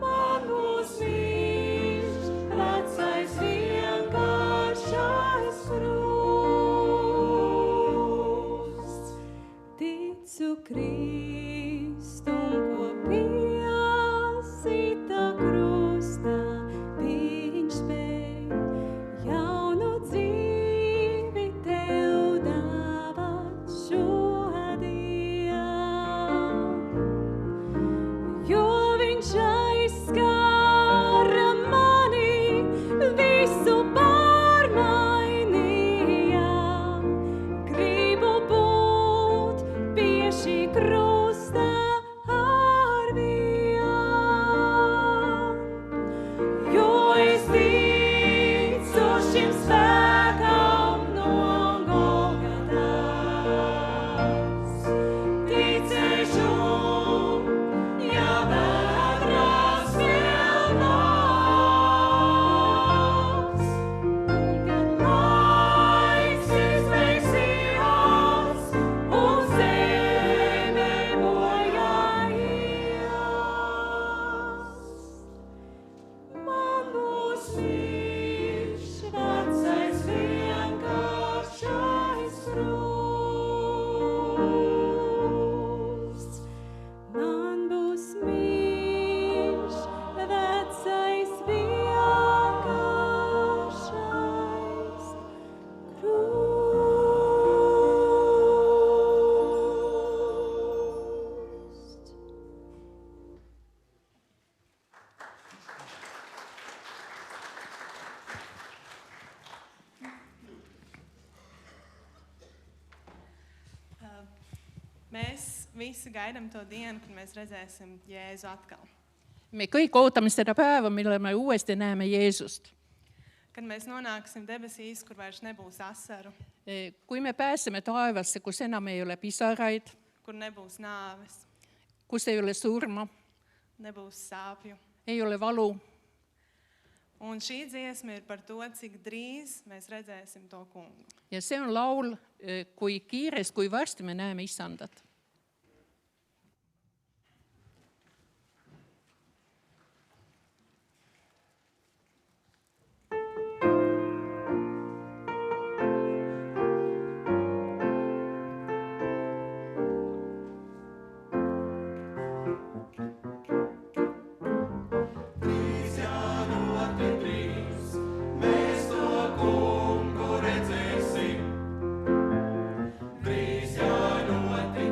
man būs mīļš, vecais vienkāršais krusts. Ticu Kristum, ko piesita krustā, viņš spēj jaunu dzīvi tev dāvāt šodien. Jo viņš aizskara mani, visu pārmainīja. Gribu būt pie šī krusta arvien. Jo es ticu šim spēkam no Golgotas. Ticēšu, ja vētras pilnās, un kad laiks izbeigsies, un zeme bojājies, man būs mīļš, vecais vienkāršais krusts. Man būs mīļš, vecais vienkāršais krusts. Mēs visi gaidām to dienu, kad mēs redzēsim Jēzu atkal. Me kõik ootame seda päeva, mille me uuesti näeme Jeesust. Kad mēs nonāksim debesīs, kur vairs nebūs asaru, Kui me pääseme taevasse, kus enam ei ole pisaraid, kur nebūs nāves, kus ei ole surma, nebūs sāpju. ei ole valu. Un šī dziesma ir par to, cik drīz mēs redzēsim to kungu. Ja see on laul, kui kiires, kui varsti me näeme Isandat. Drīz jānoti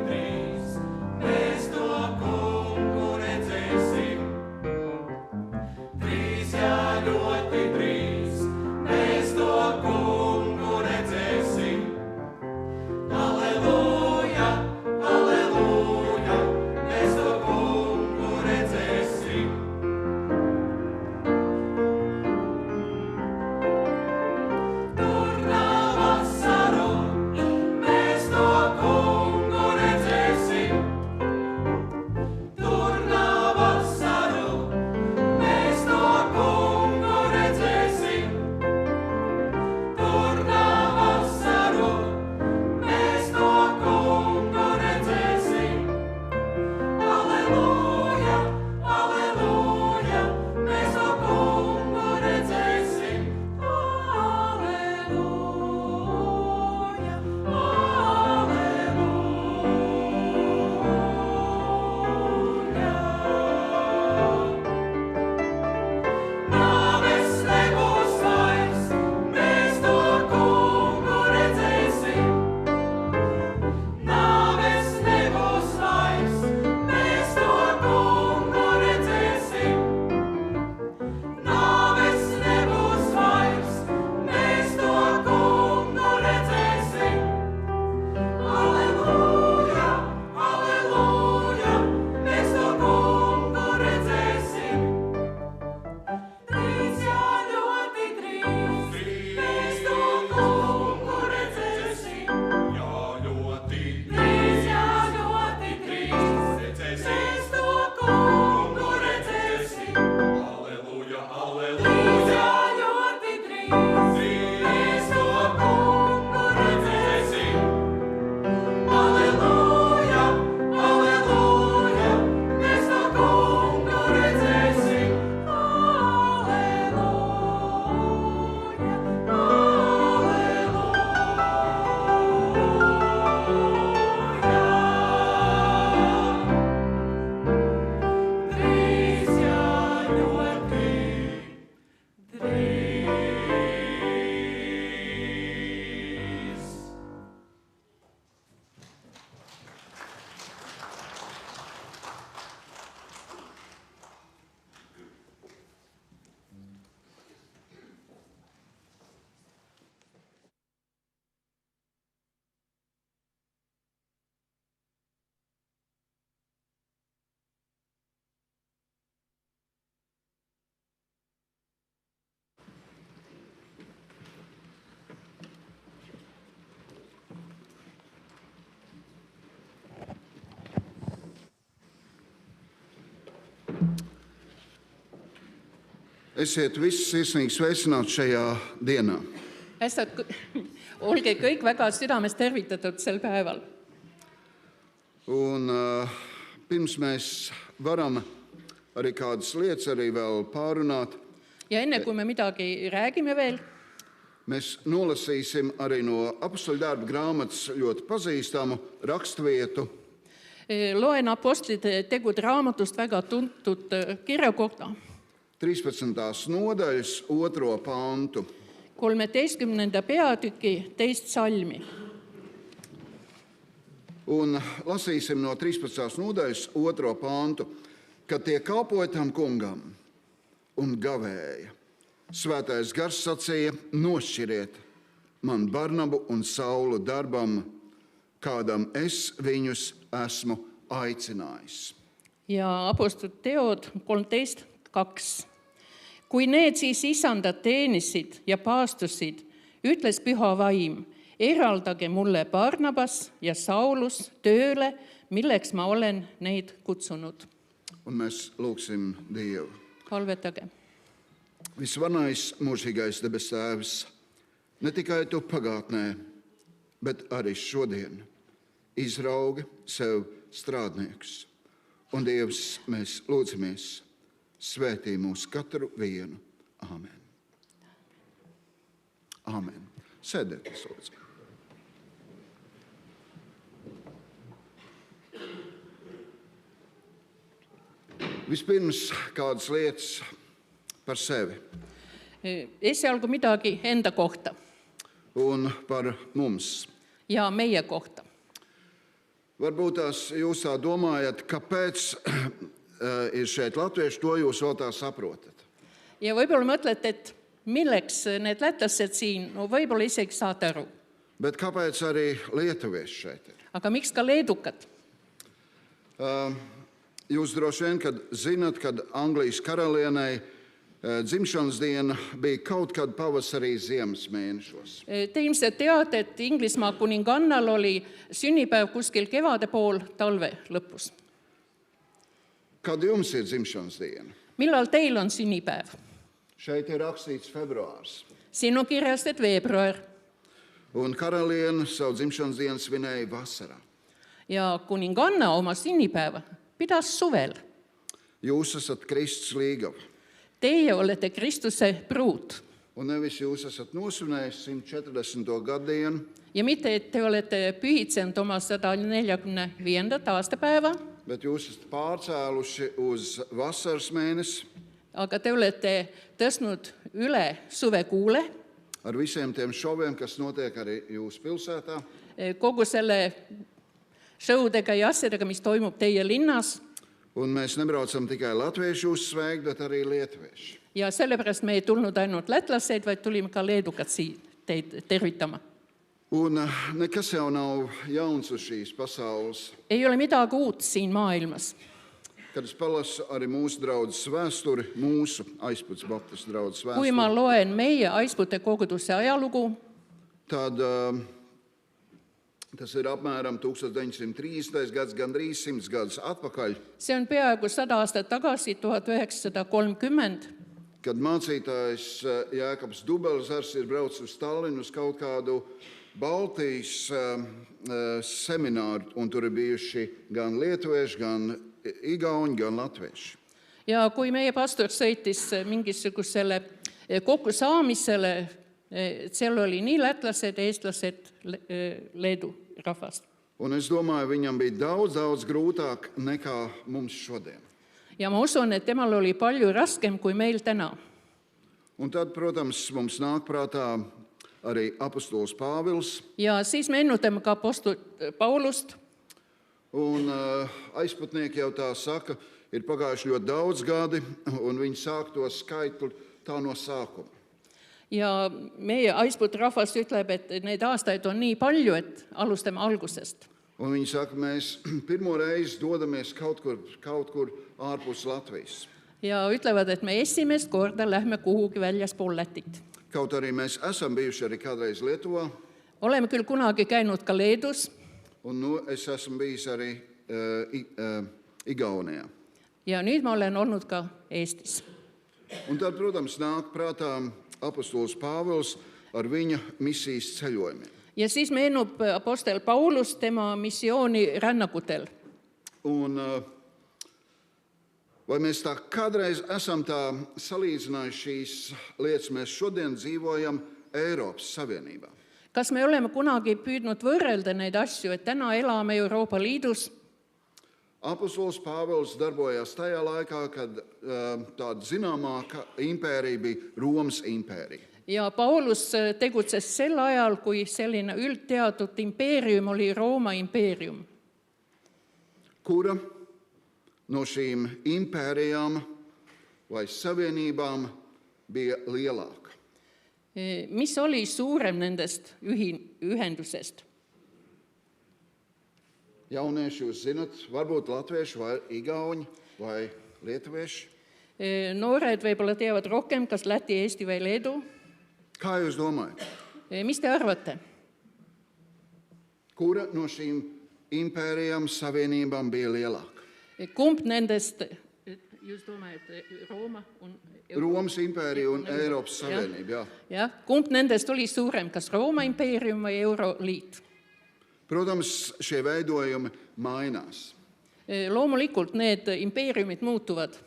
Esiet visi sirsnīgi sveicināti šajā dienā. Olge kõik väga südamest tervitatud sel päeval. Un pirms mēs varam arī kādas lietas arī vēl pārunāt, Ja enne kui me midagi räägime veel, mēs nolasīsim arī no apostoļu darba grāmatas ļoti pazīstamu rakstvietu, loen Apostlite tegude raamatust väga tuntud kirjakohta, 13. nodaļas 2. pantu. 13. peatüki 2. salmi. Un lasīsim no 13. nodaļas 2. pantu, kad tie kalpoja tam kungam un gavēja. Svētais gars sacīja, nošķiriet man Barnabu un Saulu darbam, kādam es viņus esmu aicinājis. Ja apostolite teod 13.2. Kui need siis isandad teenisid ja paastusid, ütles püha vaim, eraldage mulle Barnabas ja Saulus tööle, milleks ma olen neid kutsunud. Un mēs lūgsim Dievu. Palvetage. Visvarnais mūžīgais debes Tēvs, ne tikai tu pagātnē, bet arī šodien izraugi sev strādniekus. Un Dievs, mēs lūdzamies, svētī mūs katru vienu. Āmen. Āmen. Sēdieties, lūdzu. Vispirms kādas lietas par sevi Esialgu midagi enda kohta un par mums. ja meie kohta. Varbūt tās jūs tā domājat, kāpēc ir šeit latvieši, to jūs vēl tā saprotat. Ja võib-olla mõtlete, et milleks need lätlased siin, no võib-olla isegi saate aru. Bet kāpēc arī lietuvieši šeit ir? Aga miks ka leedukad? Jūs droši vien, kad zinat, kad Anglijas karalienei dzimšanas diena bija kaut kad pavasarī ziemas mēnešos. Te ilmselt teate, et Inglismaa kuningannal oli sünnipäev kuskil kevade pool talve lõpus. Kad jums ir dzimšanas diena? Millal teil on sünnipäev? Šeit ir rakstīts februārs. Siin on kirjas, et veebruar. Un karaliene savu dzimšanas dienu svinēja vasarā. Ja kuninganna oma sünnipäeva pidas suvel. Jūs esat Kristus līgava. Teie olete Kristuse pruut. Un nevis jūs esat nosvinējis 140. gadienu, Ja mitte, et te olete pühitsenud oma 145. aastapäeva, bet jūs esat pārcēluši uz vasaras mēnesi aga te olete tõstnud üle suvekuule ar visiem tiem šoviem, kas notiek arī jūsu pilsētā. kogu selle šõudega ja asjadega, mis toimub teie linnas. Un mēs nebraucam tikai latviešu uzsveikt, bet arī lietuvieši. Ja sellepärast me ei tulnud ainult lätlaseid, vaid tulime ka leedukad siin teid tervitama. Un nekas jau nav jauns uz šīs pasaules. Ei ole midagi uut siin maailmas. Kad es palasu arī mūsu draudzes vēsturi, mūsu Aizputs Baptistu draudzes Kui ma vēsturi, loen meie Aispute koguduse ajalugu, tad tas ir apmēram 1930. gads, gandrīz 100 gadus atpakaļ, see on peaaegu 100 aastat tagasi, 1930, kad mācītājs Jēkabs Dubelzars ir braucis uz Tallinu uz kaut kādu Baltijas semināru, un tur ir bijuši gan lietuvieši, gan igauni, gan latvieši. ja kui meie pastor sõitis mingisugusele kokkusaamisele, seal oli nii lätlased, eestlased, leedu rahvast. Un es domāju, viņam bija daudz grūtāk nekā mums šodien. Ja ma usun, et temal oli palju raskem kui meil täna. Un tad, protams, mums nāk prātā arī apostols Pāvils, Ja siis meenutame ka apostol Paulust. un aizputnieki jau tā saka, ir pagājuši ļoti daudz gadi, un viņi sāk to skaitli tā no sākuma. Ja meie Aisput rahvas ütleb, et need aastaid on nii palju, et alustame algusest. Un viņi saka, mēs pirmo reizi dodamies kaut kur ārpus Latvijas. Ja ütlevad, et me esimest korda lähme kuhugi väljaspool Lätit. Kaut arī mēs esam bijuši arī kādreiz Lietuvā, Oleme küll kunagi käinud ka Leedus un es esmu bijis arī Igaunijā. ja nüüd ma olen olnud ka Eestis. Un tad, protams, nāk prātā apostols Pāvils ar viņa misijas ceļojumiem. Ja siis meenub apostel Paulus tema missiooni rännakutel. Un vai mēs tā kādreiz esam tā salīdzinājuši šīs lietas, mēs šodien dzīvojam Eiropas Savienībā. Kas me oleme kunagi püüdnud võrrelda neid asju, et täna elame Euroopa Liidus? Apostols Pāvils darbojās tajā laikā, kad tāda zināmāka impērija bija Romas impērija. Ja Paulus tegutses sel ajal, kui selline üldteatud impeerium oli Rooma impeerium. Kura no šīm impērijām vai savienībām bija lielāka? Mis oli suurem nendest ühendusest? Jaunieši, jūs zinat, varbūt latvieši vai igauņi vai lietuvieši. Noored võib-olla teavad rohkem, kas Läti, Eesti või Leedu. Kā jūs domājat? Mis te arvate? Kura no šīm impērijām savienībām bija lielāka? Kumb nendest, just domājat, Rooma un... Romas impērija un Eiropas Savienība, jā. Kumb nendest oli suurem, kas Rooma impeerium vai Euroliit? Protams, šie veidojumi mainās. Loomulikult need impeeriumid muutuvad.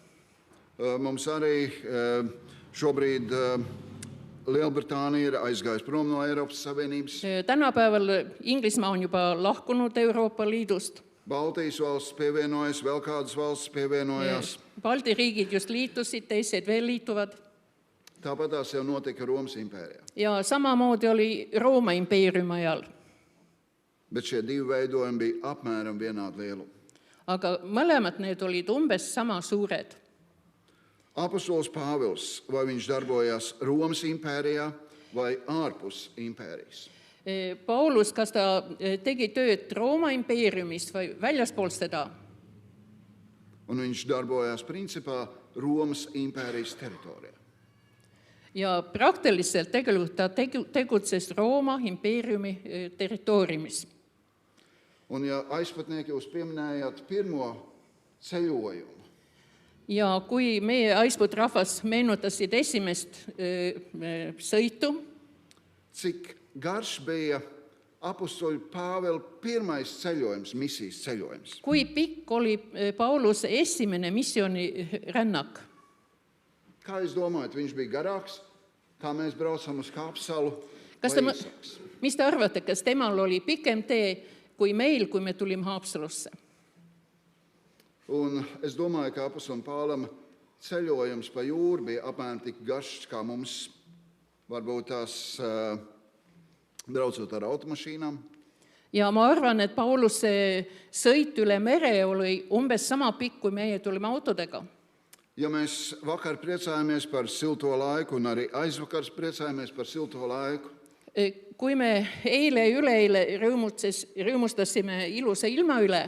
Mums arī šobrīd Lielbritānija ir aizgājis prom no Eiropas Savienības. Tänapäeval Inglismaa on juba lahkunud Euroopa Liidust. Baltijas valsts pievienojas, vēl kādas valsts pievienojās. Balti riigid just liitusid, teised veel liituvad. Tāpat tās jau notika Romas impērijā. Ja samamoodi oli Rooma impeeriumi ajal. Bet šie divi veidojumi bija apmēram vienādi lielu. Aga mõlemad need olid umbes sama suured. Apostols Pāvils, vai viņš darbojās Romas impērijā vai ārpus impērijas? Paulus, kas ta tegi tööd Rooma impeeriumis või väljaspool seda? Un viņš darbojās principā Romas impērijas teritorijā. Ja praktiliselt tegelikult ta tegutses Rooma impeeriumi territooriumis. Un ja aizpatnieki jūs pieminējāt pirmo ceļojumu. Ja kui meie aizput rahvas meenutasid esimest sõitu, cik garš bija apostoļa Pāvela pirmais ceļojums, misijas ceļojums? Kui pikk oli Pauluse esimene missiooni rännak? Kā jūs domājat, viņš bija garāks, kā mēs braucam uz Haapsalu, vai īsāks? Mis te arvate, kas temal oli pikem tee kui meil, kui me tulime Haapsalusse? Un es domāju, ka apostolam Pālam ceļojums pa jūru bija apmēram tik garš, kā mums varbūt tās braucot ar automašīnām. Ja ma arvan, et Pauluse sõit üle mere oli umbes sama pikk, kui meie tulime autodega. Ja mēs vakar priecājamies par silto laiku un arī aizvakars priecājamies par silto laiku, Kui me eile ja üleeile rõõmustasime ilusa ilma üle,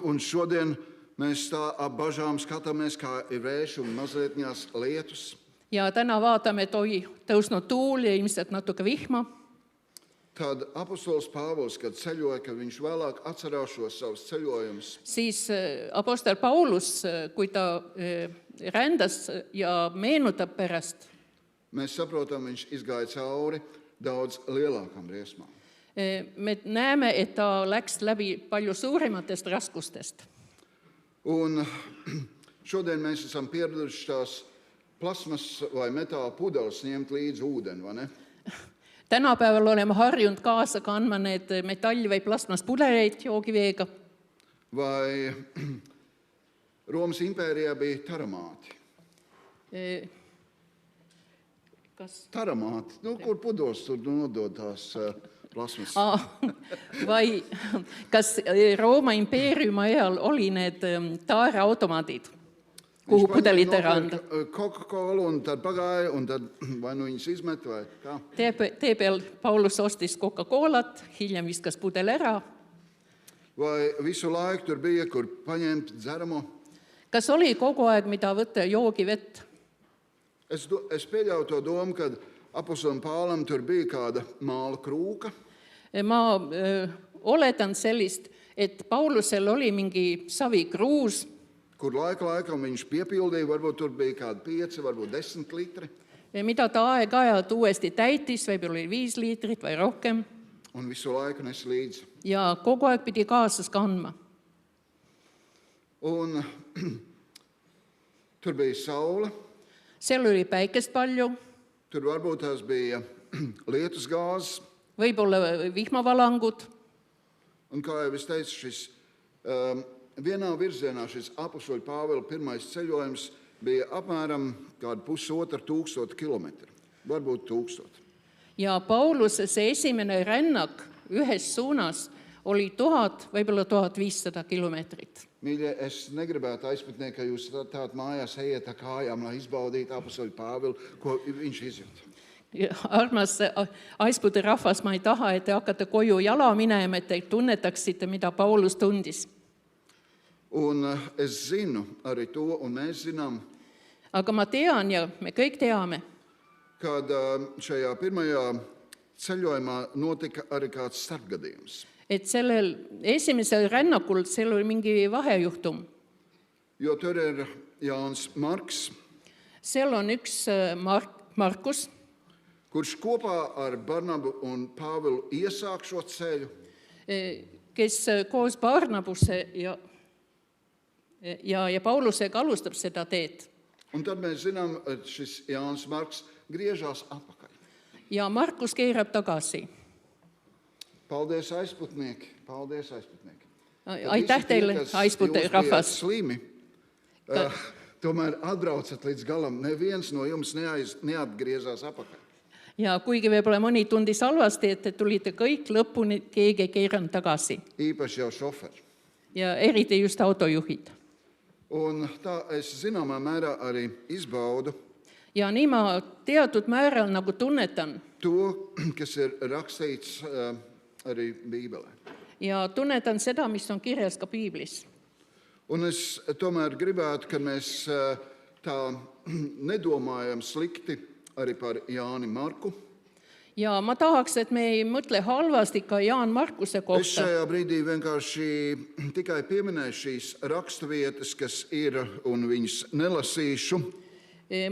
un šodien mēs tā ap bažām skatāmies, kā ir vējš un mazlietņās lietus, ja täna vaatame, et oi, tõusnud tuul ja ilmselt natuke vihma, tad apostols Pāvils, kad ceļoja, kad viņš vēlāk atcerās šos savus ceļojumus, siis apostel Paulus, kui ta rändas ja meenutab pärast, mēs saprotam, viņš izgāja cauri daudz lielākam briesmām. me näeme, et ta läks läbi palju suurematest raskustest. Un šodien mēs esam pieraduši tās plasmas vai metāla pudeles ņemt līdzi ūdeni, vai ne? Tänapäeval oleme harjunud kaasa kandma need metalli- või plasmaspudeleid joogiveega. Vai Romas impērijā bija taramāti? Kas? Taramāti, kur pudeles tur nodod tās plasmas? Vai kas Rooma impeeriumi ajal oli need taareautomaadid, kuhu pudelid ära anda? Coca-Cola un tad pagāja, un tad vai nu viņas izmet vai kā? Tee peal Paulus ostis Coca-Colat, hiljem viskas pudel ära. Vai visu laiku tur bija, kur paņemt dzeramo? Kas oli kogu aeg, mida võtta joogivett? Es pieļauju to domu, kad apostolam Pālam tur bija kāda māla krūka. Ma oletan sellist, et Paulusel oli mingi savikruus, kur laikam viņš piepildīja, varbūt tur bija kādi 5, varbūt 10 litri. Mida ta aeg-ajalt uuesti täitis, võib-olla oli 5 liitrit või rohkem. Un visu laiku nes līdzi. Ja kogu aeg pidi kaasas kandma. Un tur bija saule, Seal oli päikest palju, tur varbūt tās bija lietusgāzes. võib-olla vihmavalangud. Un kā jau es teicu, šis vienā virzienā šis apustuļa Pāvila pirmais ceļojums bija apmēram kādu 1500 kilometru, varbūt 1000. Ja Pauluse see esimene rännak ühes suunas oli 1000, võib-olla 1500 kilomeetrit. Mīļie, es negribētu aizputnieki, ka jūs tātad mājās ejiet ar kājām, lai izbaudītu apustuļa Pāvilu, ko viņš izjūt. Ja armas aispude rahvas, ma ei taha, et te hakkate koju jala minema, et te tunnetaksite, mida Paulus tundis. Un es zinu arī to, un mēs zinām, Aga ma tean ja me kõik teame, kad šajā pirmajā ceļojumā notika arī kāds starpgadījums. et sellel esimesel rännakul seal oli mingi vahejuhtum. Jo tur ir Jānis Marks, Seal on üks Markus, kurš kopā ar Barnabu un Pāvilu iesāk šo ceļu. kes koos Barnabuse ja Paulusega alustab seda teed. Un tad mēs zinām, et šis Jānis Marks griežās atpakaļ. Ja Markus keerab tagasi. Paldies, aizputnieki! Paldies, aizputnieki! Aitäh teile, aispute rahvas. Slimi, tomēr atbraucat līdz galam. Neviens no jums neatgriezās atpakaļ. Ja kuigi võib-olla mõni tundis halvasti, et te tulite kõik lõpuni, keegi ei keeranud tagasi. Īpaši jau šoferi. Ja eriti just autojuhid. Un tā es zināmā mērā arī izbaudu Ja nii ma teatud määral nagu tunnetan. to, kas ir rakstīts arī Bībelē. Ja tunnetan seda, mis on kirjas ka Piiblis. Un es tomēr gribētu, ka mēs tā nedomājam slikti arī par Jāni Marku. Ja ma tahaks, et me ei mõtle halvasti ka Jaan Markuse Es kohta. šajā brīdī vienkārši tikai pieminēju šīs raksturvietas, kas ir, un viņas nelasīšu.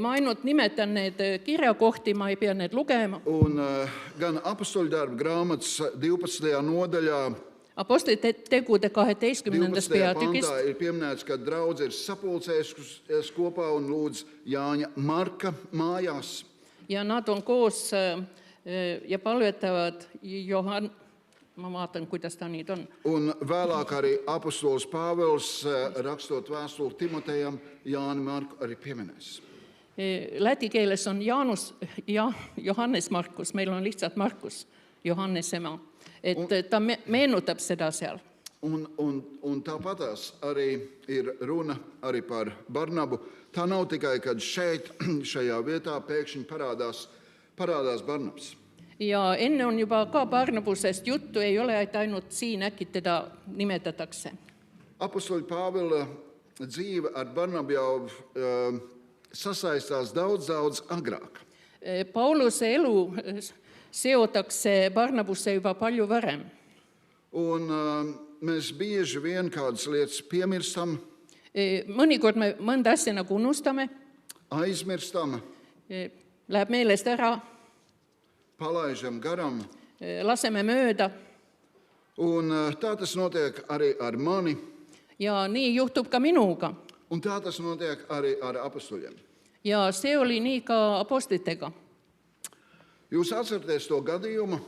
Ma ainult nimetan need kirjakohti, ma ei pea need lugema. Un gan apustuļu darba grāmatas 12. nodaļā, Apostlite tegude 12. 12. peatükist. pantā ir pieminēts, ka draudze ir sapulcējusies kopā un lūdz Jāņa Marka mājās. Ja nad on koos ja palvetavad ma vaatan, kuidas ta nüüd on. Un vēlāk arī apustulis Pāvils, rakstot vēstuli Timotejam, Jāni Marku arī pieminēs. Läti keeles on Johannes Markus, meil on lihtsalt Markus, Johannes ema. Et ta meenutab seda seal. Un tāpatās arī ir runa arī par Barnabu. Tā nav tikai, kad šeit, šajā vietā pēkšņi parādās Barnabs. Ja enne on juba ka Barnabusest juttu, ei ole ainult siin äkki teda nimetatakse. Apustuļa Pāvila dzīve ar Barnabu jau sasaistās daudz agrāk. Pauluse elu seotakse Barnabusse juba palju varem. Un mēs bieži vien kādas lietas piemirstam, Mõnikord me mõnda asja nagu unustame, aizmirstam, läheb meelest ära, palaižam garām. laseme mööda. Un tā tas notiek arī ar mani, Ja nii juhtub ka minuga. un tā tas notiek arī ar apustuļiem. Ja see oli nii ka apostlitega. Jūs atceraties to gadījumu,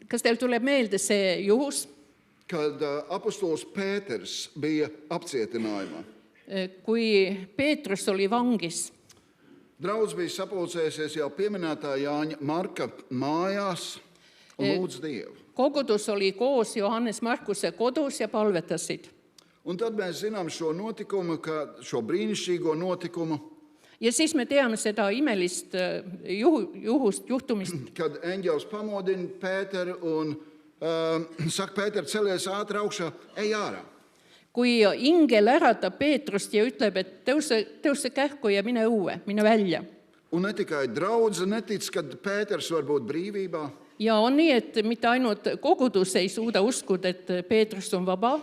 Kas teil tuleb meelde see juhus, kad apustulis Pēters bija apcietinājumā. kui Peetrus oli vangis? Draudz bija sapulcējusies jau pieminētā Jāņa Marka mājās un lūdz Dievu. Kogudus oli koos Johannes Markuse kodus ja palvetasid. Un tad mēs zinām šo notikumu, šo brīnišķīgo notikumu, Ja siis me teame seda imelist juhtumist, kad eņģelis pamodina Pēteru un saka, Pēter, celies ātri augšā, ej ārā. kui ingel äratab Peetrust ja ütleb, et tõuse kähku ja mine õue, mine välja. Un ne tikai draudze netic, kad Pēters var būt brīvībā, Ja on nii, et mitte ainult kogudus ei suuda uskuda, et Peetrus on vaba,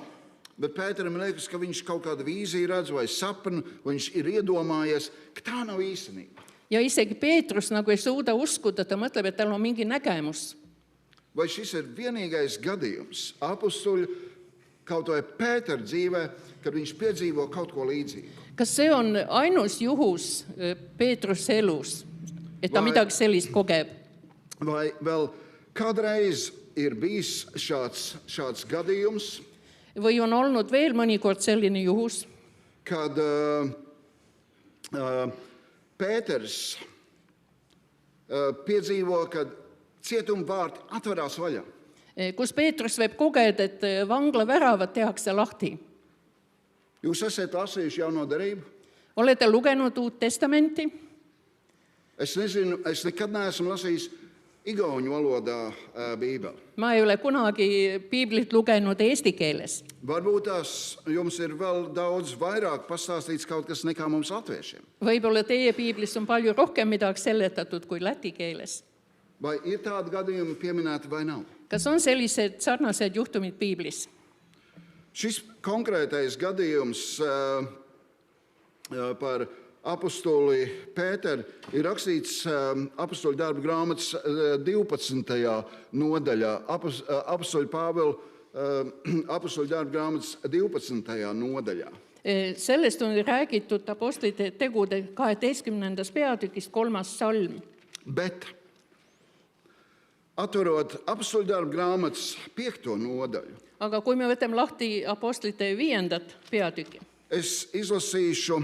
Bet Pēteram liekas, ka viņš kaut kādu vīziju redz vai sapnu, vai viņš ir iedomājies, ka tā nav īstenība. Ja isegi Peetrus nagu ei suuda uskuda, ta mõtleb, et tal on mingi nägemus. Vai šis ir vienīgais gadījums apustuļu kaut vai Pētera dzīvē, kad viņš piedzīvo kaut ko līdzīgu? Kas see on ainus juhus Peetruse elus, et ta midagi sellist kogeb? Vai vēl kādreiz ir bijis šāds gadījums, Või on olnud veel mõnikord selline juhus, kad Pēters piedzīvo, kad cietuma vārti atverās vaļā. kus Peetrus võib kogeda, et vangla väravad tehakse lahti. Jūs esat lasījuši Jauno derību? Olete lugenud Uut Testamenti? Es nezinu, es nekad neesmu lasījis igauņu valodā Bībeli. Ma ei ole kunagi piiblit lugenud eesti keeles. Varbūt tās jums ir vēl daudz vairāk pastāstīts kaut kas nekā mums latviešiem. Võib-olla teie piiblis on palju rohkem midagi seletatud kui läti keeles. Vai ir tādi gadījumi pieminēti vai nav? Kas on sellised sarnased juhtumid piiblis? Šis konkrētais gadījums par apostoli Pēteru ir rakstīts apostoļu darbu grāmatas 12. nodaļā, apostoļu Pāvila apostoļu darbu grāmatas 12. nodaļā. Sellest on räägitud apostlite tegude 12. peatükis 3. salm. Bet, atverot apostoļu darbu grāmatas 5. nodaļu, Aga kui me võtame lahti apostlite 5. peatüki, es izlasīšu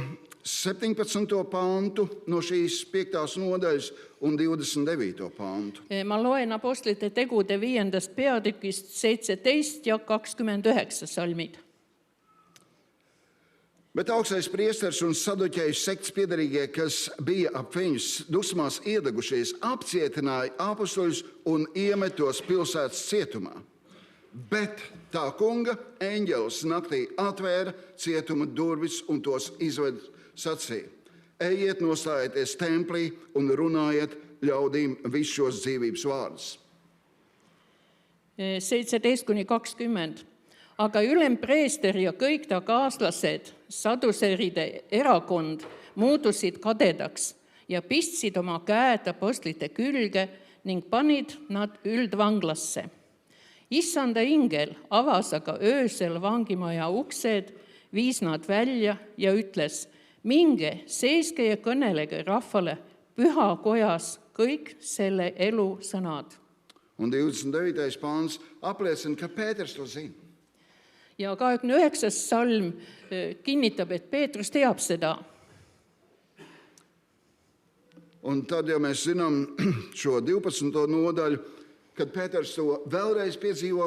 17. pantu no šīs 5. nodaļas un 29. pantu. ma loen apostlite tegude 5. peatükist 17 ja 29 salmid. Bet augstais priesteris un saduķeju sekts piederīgie, kas bija ap viņus dusmās iedegušies, apcietināja apostoļus un iemetos pilsētas cietumā. Bet tā kunga eņģelis naktī atvēra cietuma durvis un tos izved sacīja: ejiet, nostājieties templī un runājiet ļaudīm visus šos dzīvības vārdus. 17-20. Aga ülempreester ja kõik ta kaaslased, saduseride erakond, muutusid kadedaks ja pistsid oma käed apostlite külge ning panid nad üldvanglasse. Issanda ingel avas aga öösel vangimaja uksed, viis nad välja ja ütles: minge, seiske ja kõnelege rahvale pühakojas kõik selle elu sõnad. Un 29. pāns apliecina, ka Pēters to zina. Ja 29. salm kinnitab, et Peetrus teab seda. Un tad, ja mēs zinām šo 12. nodaļu, kad Pēters to vēlreiz piedzīvo,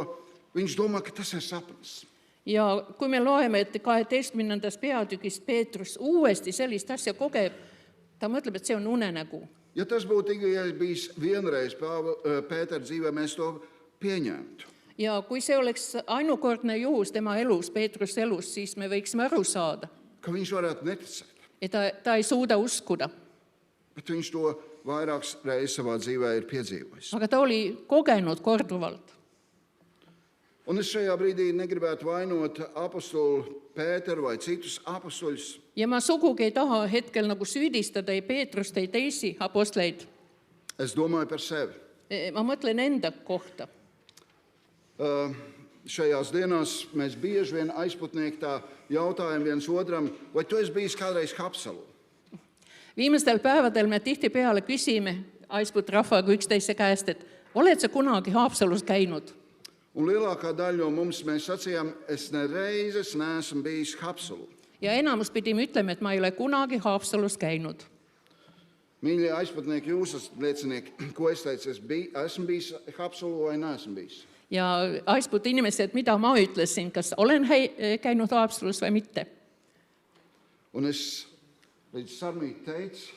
viņš domā, ka tas ir sapnis. Ja kui me loeme, et 12. peatükis Peetrus uuesti sellist asja kogeb, ta mõtleb, et see on unenägu. Ja tas būtu tikai bijis vienreiz Pētera dzīvē, mēs to pieņemtu. Ja kui see oleks ainukordne juhus tema elus, Peetruse elus, siis me võiksime aru saada, Ka viņš varētu neticēt, et ta ei suuda uskuda. bet viņš to vairākas reizes savā dzīvē ir piedzīvojis. Aga ta oli kogenud korduvalt. Un es šajā brīdī negribētu vainot apostolu Pēteru vai citus apostoļus. Ja ma sugugi ei taha hetkel nagu süüdistada ei Peetrust, ei teisi apostleid. Es domāju par sevi. Ma mõtlen enda kohta. Šajās dienās mēs bieži vien aizputnieki tā jautājam viens otram, vai tu esi bijis kādreiz Haapsalū? Viimastel päevadel me tihtipeale küsime Aisput rahvaga üksteise käest, et oled sa kunagi Haapsalus käinud? Un lielākā daļa no mums mēs sacījām, es nereizes neesmu bijis Haapsalū. Ja enamus pidime ütlema, et ma ei ole kunagi Haapsalus käinud. Mīļie aizputnieki, jūs esat liecinieki, ko es teicu, esmu bijis Haapsalū vai neesmu bijis? Ja Aisput inimesed, mida ma ütlesin, kas olen käinud Haapsalus või mitte? Un es līdz sarunīt teicu,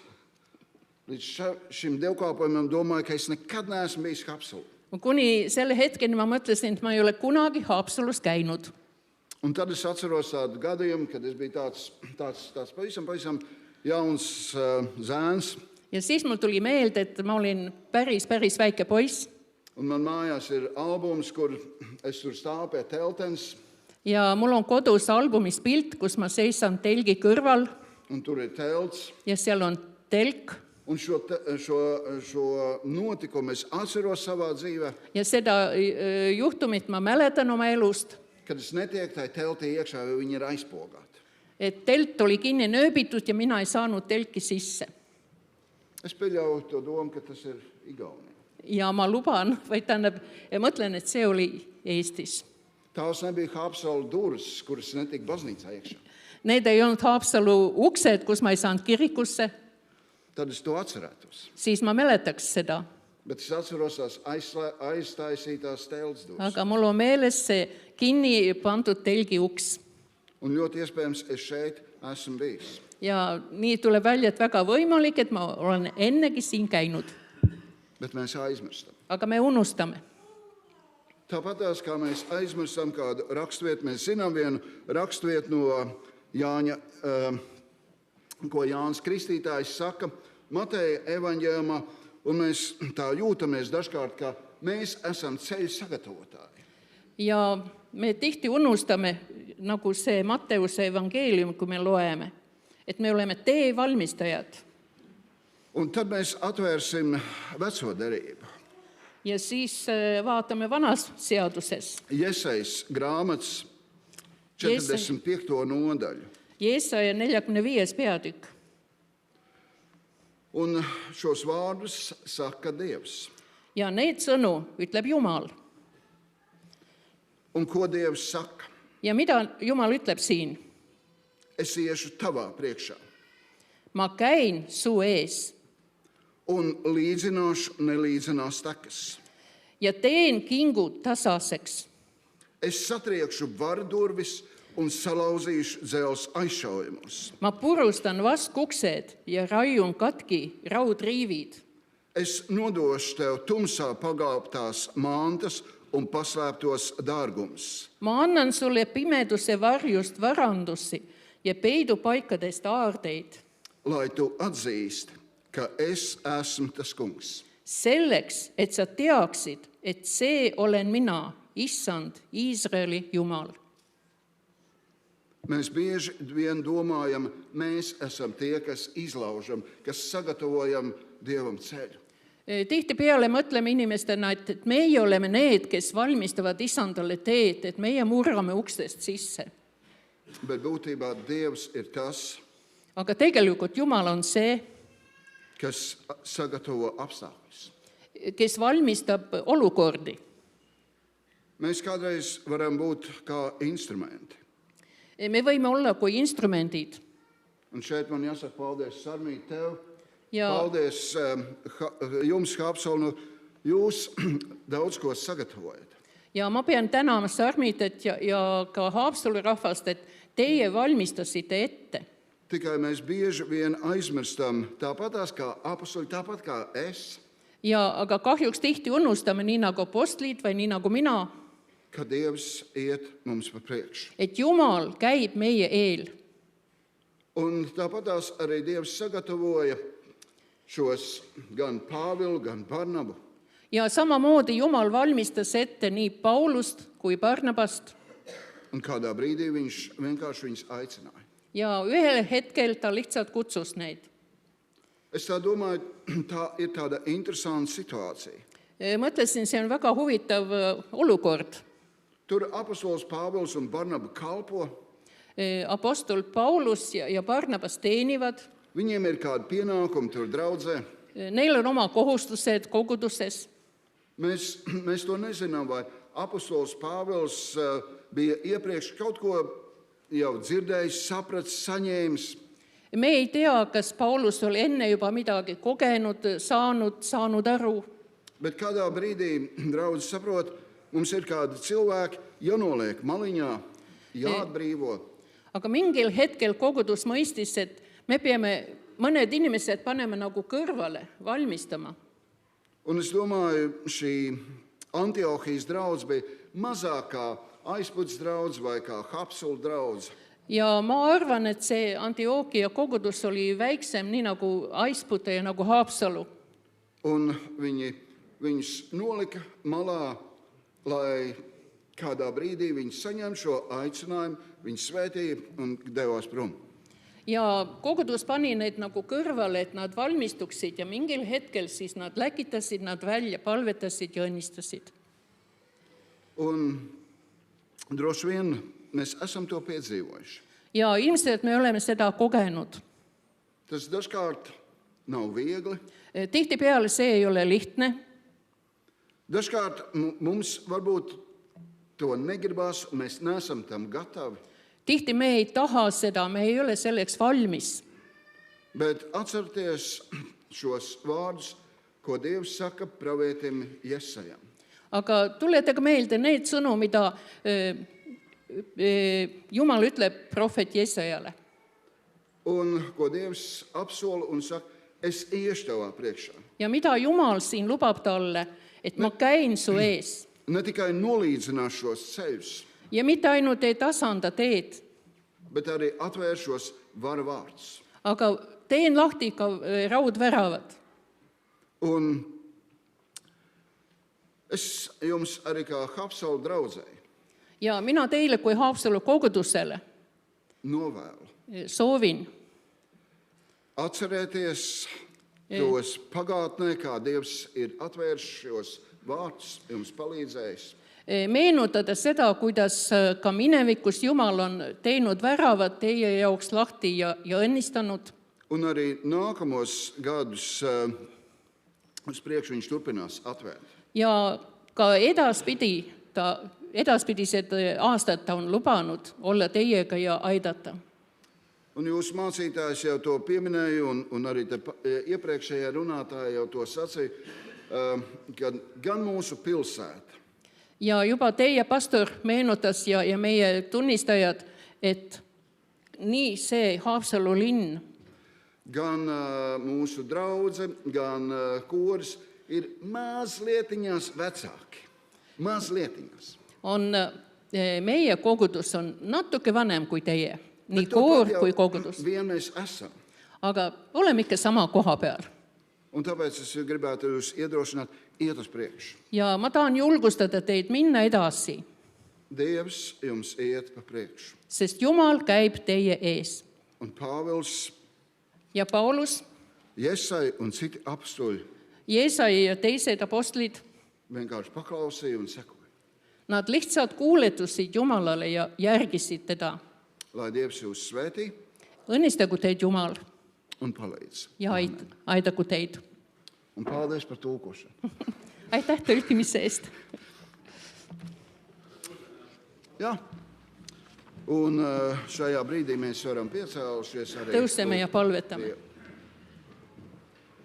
līdz šim dievkalpojumam domāju, ka es nekad neesmu bijis Haapsalū. Kuni selle hetkeni ma mõtlesin, et ma ei ole kunagi Haapsalus käinud. Un tad es atceros tādu gadījumu, kad es biju tāds pavisam jauns zēns. Ja siis mul tuli meelde, et ma olin päris väike poiss. Un man mājās ir albums, kur es tur stāvu pie teltens. Ja mul on kodus albumis pilt, kus ma seisan telgi kõrval un tur ir telts. ja seal on telk. Un šo notikumu es atceros savā dzīvē, Ja seda juhtumit ma mäletan oma elust, kad es netieku tai teltī iekšā, jo viņi ir aizpogāti. et telt oli kinni nööbitud ja mina ei saanud telki sisse. Es pieļauju to domu, ka tas ir Igaunija. Ja ma luban, vaid tähendab, mõtlen, et see oli Eestis. Tās nebija Haapsalu durvis, kuras netika baznīcā iekšā. Need ei olnud Haapsalu uksed, kus ma ei saanud kirikusse, Tad es to atcerētos. siis ma mäletaks seda. Bet es atceros tās aiztaisītās telts durvis. Aga mul on meeles see kinni pandud telgi uks. Un ļoti iespējams, es šeit esmu bijis. Ja nii tuleb välja, et väga võimalik, et ma olen ennegi siin käinud. Bet mēs aizmirstam. Aga me unustame. Tāpatās, kā mēs aizmirstam kādu rakstvietu, mēs zinām vienu rakstvietu no Jāņa, ko Jānis Kristītājs saka Mateja evaņģēlijumā, un mēs tā jūtamies dažkārt, ka mēs esam ceļu sagatavotāji. Ja me tihti unustame, nagu see Matteuse evangeelium, kui me loeme, et me oleme tee valmistajad. Un tad mēs atvērsim veco derību. Ja siis vaatame vanas seaduses. Jesajas grāmatas 45. nodaļu. Jeesaja 45. peatükk. Un šos vārdus saka Dievs. Ja need sõnu ütleb Jumal. Un ko Dievs saka? Ja mida Jumal ütleb siin? Es iešu tavā priekšā Ma käin su ees un līdzināšu nelīdzinās tekas. ja teen kingud tasaseks. Es satriekšu vardurvis un salauzīšu dzels aizšaujumus. Ma purustan vaskuksed ja raiun katki raudriivid. Es nodošu tev tumsā pagauptās mantas un paslēptos dārgums. Ma annan sulle pimeduse varjust varandusi ja peidupaikadest aardeid. Lai tu atzīsti, ka es esmu tas kungs. Selleks, et sa teaksid, et see olen mina, Issand, Iisraeli Jumal. Mēs bieži vien domājam, mēs esam tie, kas izlaužam, kas sagatavojam Dievam ceļu. Tihtipeale mõtleme inimestena, et meie oleme need, kes valmistavad Issandale teed, et meie murrame ukstest sisse. Bet būtībā Dievs ir tas, Aga tegelikult Jumal on see, kas sagatavo apstākļus. kes valmistab olukordi. Mēs kādreiz varam būt kā instrumenti. Me võime olla kui instrumendid. Un šeit man jāsaka paldies, Sarmīt, tev. Ja, Paldies jums, Haapsalu, jūs daudz ko sagatavojat. ja ma pean tänama Sarmitet ja ka Haapsalu rahvast, et teie valmistasite ette. Tikai mēs bieži vien aizmirstam tāpatās kā apostoli, tāpat kā es, Ja, aga kahjuks tihti unustame, nii nagu apostlid või nii nagu mina, ka Dievs iet mums pa priekšu. et Jumal käib meie eel. Un tāpatās arī Dievs sagatavoja šos gan Pāvilu, gan Barnabu. Ja samamoodi Jumal valmistas ette nii Paulust kui Barnabast. Un kādā brīdī viņš vienkārši viņus aicināja. Ja ühel hetkel ta lihtsalt kutsus neid. Es tā domāju, tā ir tāda interesanta situācija. Mõtlesin, see on väga huvitav olukord. Tur apostols Pāvils un Barnaba kalpo. Apostol Paulus ja Barnabas teenivad. Viņiem ir kādi pienākumi tur draudzē. Neil on oma kohustused koguduses. Mēs to nezinām, vai apostols Pāvils bija iepriekš kaut ko jau dzirdējis, sapratis, saņēmis. Me ei tea, kas Paulus oli enne juba midagi kogenud, saanud aru. Bet kādā brīdī draudze saprot, mums ir kādi cilvēki jānoliek maliņā, jāatbrīvo. Aga mingil hetkel kogudus mõistis, et me peame mõned inimesed paneme nagu kõrvale, valmistama. Un es domāju, šī Antiohijas draudze bija mazākā aizputs draudze vai kā Haapsalu draudze. Ja ma arvan, et see Antiochia kogudus oli väiksem, nii nagu Aispute ja nagu Haapsalu. Un viņus nolika malā, lai Kādā brīdī viņi saņem šo aicinājumu, viņi svētīja un devās prom. ja kogudus pani need nagu kõrvale, et nad valmistuksid ja mingil hetkel siis nad läkitasid nad välja, palvetasid ja õnnistasid. Un droši vien mēs esam to piedzīvojuši. Ja ilmselt me oleme seda kogenud. Tas dažkārt nav viegli. Tihtipeale see ei ole lihtne. Dažkārt mums varbūt to negribās, mēs neesam tam gatavi. Tihti me ei taha seda, me ei ole selleks valmis. Bet atcerieties šos vārdus, ko Dievs saka pravietim Jesajam. Aga tuletage meelde need sõnu, mida Jumal ütleb prohvet Jesajale. Un ko Dievs apsola un saka, es iešu tavā priekšā. Ja mida Jumal siin lubab talle, et ma käin su ees. Ne tikai nolīdzinās šos ceļus, Ja mitte ainult ei tasanda teed, bet arī atvēršos varu vārds. aga teen lahti ka raudväravad. Un es jums arī kā Haapsalu draudzēji Ja mina teile kui Haapsalu kogudusele novēlu. soovin, Atcerieties tos pagātnē, kā Dievs ir atvērš šos vārdus, jums palīdzējis. meenutada seda, kuidas ka minevikus Jumal on teinud väravad teie jaoks lahti ja õnnistanud. Un arī nākamos gadus uz priekšu viņš turpinās atvērt. Ja ka edaspidised aastad ta on lubanud olla teiega ja aidata. Un jūsu mācītājs jau to pieminēja, un arī iepriekšējā runātāja jau to sacīja, ka gan mūsu pilsēta, Ja juba teie pastor meenutas ja meie tunnistajad, et nii see Haapsalu linn, gan mūsu draudze, gan koris ir mazlietiņās vecāki. Mazlietiņās. meie kogudus on natuke vanem kui teie, nii koor kui kogudus, Vien mēs esam. aga oleme ikka sama koha peal. Un tāpēc es gribētu jūs iedrošināt, iet uz priekšu. Ja ma tahan julgustada teid minna edasi, Dievs jums iet pa priekšu. sest Jumal käib teie ees. Un Pāvils, Ja Paulus, Jesai un citi apstuļi Jeesai ja teised apostlid, vienkārši paklausīja un sekoja. nad lihtsalt kuuletusid Jumalale ja järgisid teda. Lai Dievs jūs svētī Õnnistagu teid Jumal un palīdz. ja aidagu teid. Un paldies par tulkošanu. Aitäh tõlkimise eest. Jā. Un šajā brīdī mēs varam piecēlušies arī. Tõuseme ja palvetame.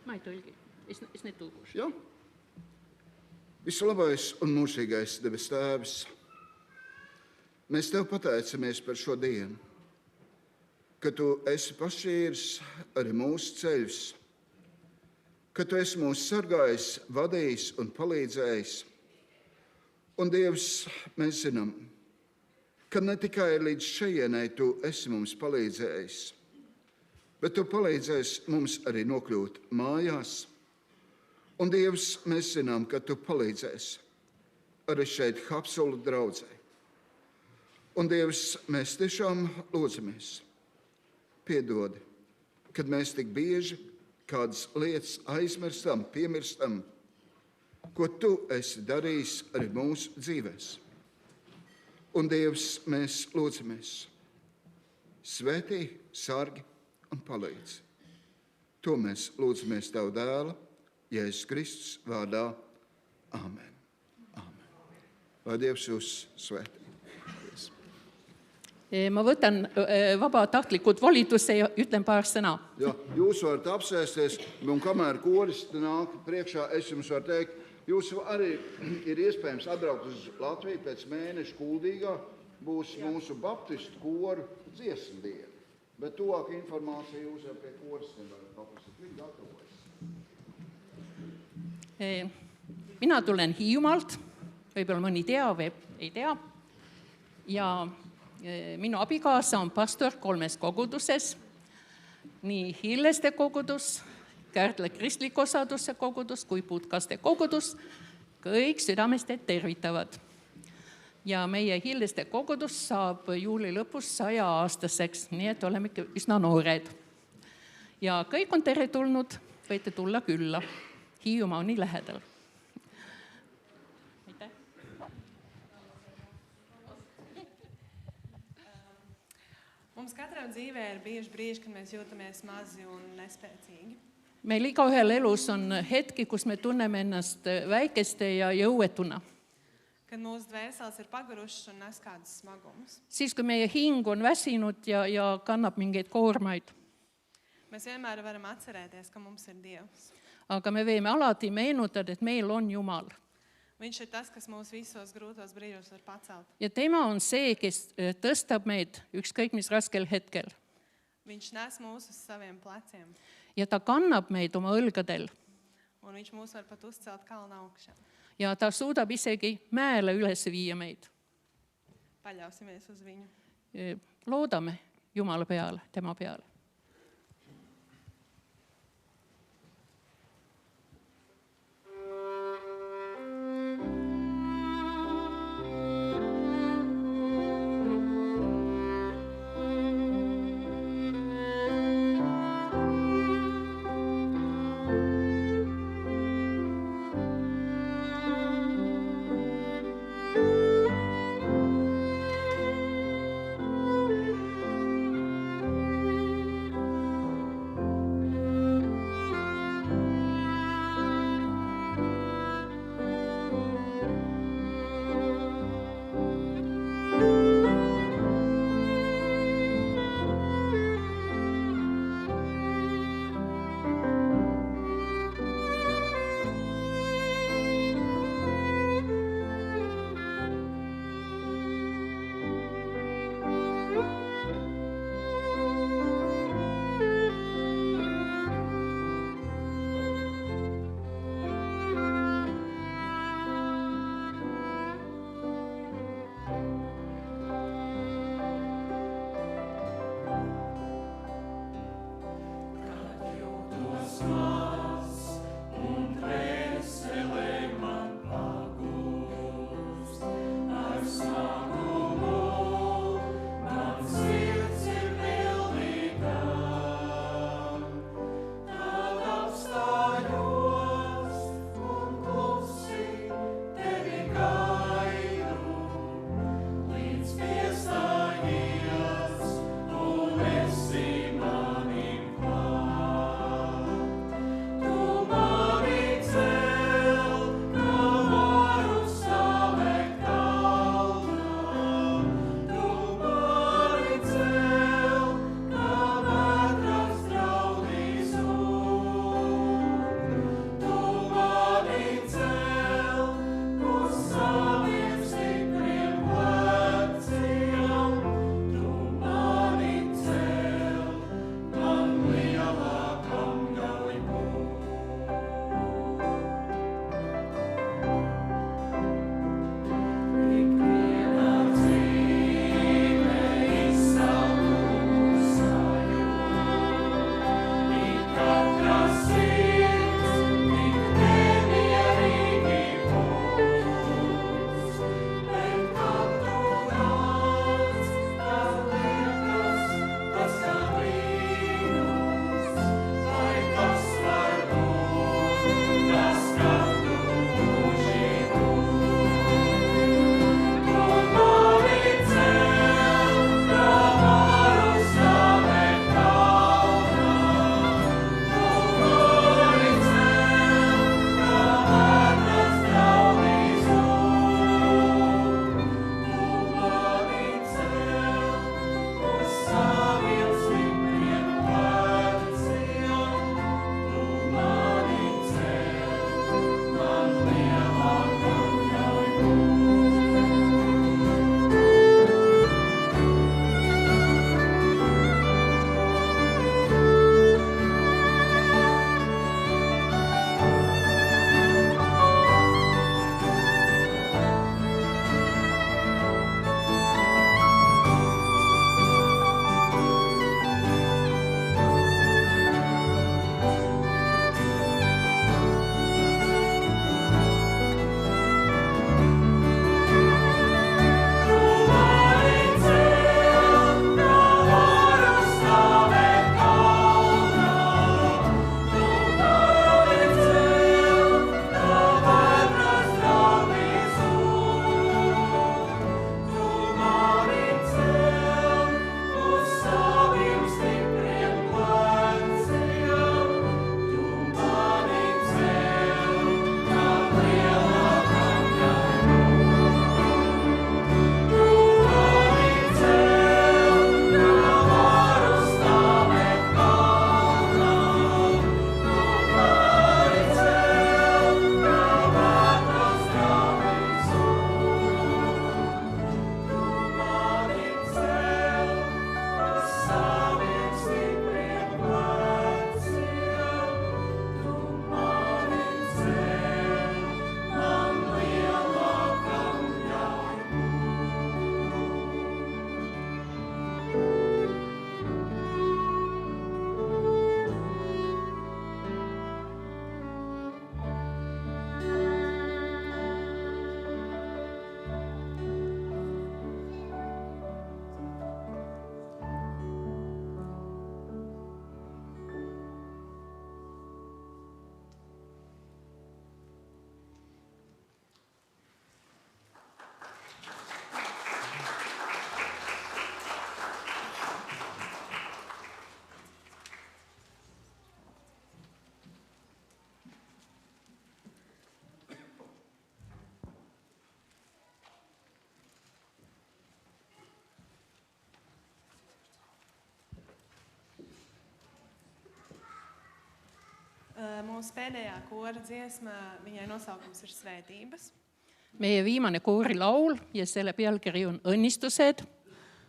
Ma ei tõlgi. Es need tulgus. Jā. Vislabais un mūžīgais debes Tēvs, mēs Tev pateicamies par šo dienu, ka Tu esi pašķīris arī mūsu ceļus, ka Tu esi mūs sargājis, vadījis un palīdzējis. Un Dievs, mēs zinām, ka ne tikai līdz šejienai Tu esi mums palīdzējis, bet Tu palīdzēsi mums arī nokļūt mājās. Un Dievs, mēs zinām, ka Tu palīdzēsi arī šeit Haapsalu draudzē. Un Dievs, mēs tiešām lūdzamies, piedodi, kad mēs tik bieži kādas lietas aizmirstam, piemirstam, ko Tu esi darījis arī mūsu dzīvēs. Un Dievs, mēs lūdzamies, svētī, sargi un palīdzi. To mēs lūdzamies Tavu dēla, Jēzus Kristus vārdā. Āmen. Āmen. Lai Dievs jūs svētī. Ma võtan vabatahtlikud volituse ja ütlen paar sõna. Ja, jūs varat apsēsties, un kamēr koris nāk priekšā, es jums varu teikt, jūs arī ir iespējams atbraukt uz Latviju pēc mēneša Kuldīgā, būs mūsu baptistu koru dziesmu diena. Bet tuvāk informācija jūs jau pie koris nevarat paprasīt. Viņi gatavojas. Mina tulen Hiiumaalt, võib-olla mõni tea või ei tea. Ja minu abikaasa on pastor 3 koguduses, nii Hilleste kogudus, Kärdla kristlik osaduse kogudus kui Putkaste kogudus, kõik südamest tervitavad. ja meie Hilleste kogudus saab juuli lõpus 100-aastaseks, nii et oleme ikka üsna noored. Ja kõik on teretulnud, võite tulla külla. Hiiumaa on nii lähedal. Aitäh! Mums katram dzīvē ir bijuši brīži, kad mēs jūtamies mazi un nespēcīgi. Meil igaühel elus on hetki, kus me tunneme ennast väikeste ja jõuetuna. Kad mūsu dvēseles ir pagurušas un nes kādus smagumus. Siis, kui meie hing on väsinud ja kannab mingeid koormaid. Mēs vienmēr varam atcerēties, ka mums ir Dievs. Aga me võime alati meenutada, et meil on Jumal. Viņš ir tas, kas mūs visos grūtos brīžos var pacelt. Ja tema on see, kes tõstab meid ükskõik mis raskel hetkel. Viņš nes mūs uz saviem pleciem. Ja ta kannab meid oma õlgadel. Un viņš mūs var pat uzcelt kalna augšā. Ja ta suudab isegi mäele üles viia meid. Paļausimies uz viņu. Loodame Jumala peale, tema peale. mūsu pēdējā kora dziesma, viņai nosaukums ir Svētības. Meie viimane koorilaul ja selle pealkiri on Õnnistused.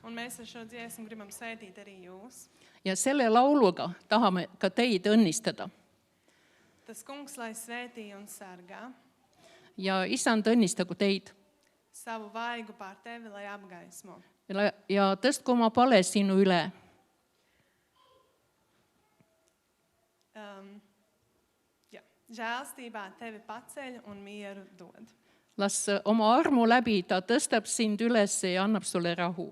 Un mēs ar šo dziesmu gribam svētīt arī jūs. Ja selle lauluga tahame ka teid õnnistada. Tas kungs, lai svētī un sargā, Ja Isand õnnistagu teid savu vaigu pār tevi, lai apgaismo. ja tõstku oma pale sinu üle. Žēlstībā tevi paceļ un mieru dod. Las oma armu läbi ta tõstab sind üles ja annab sulle rahu.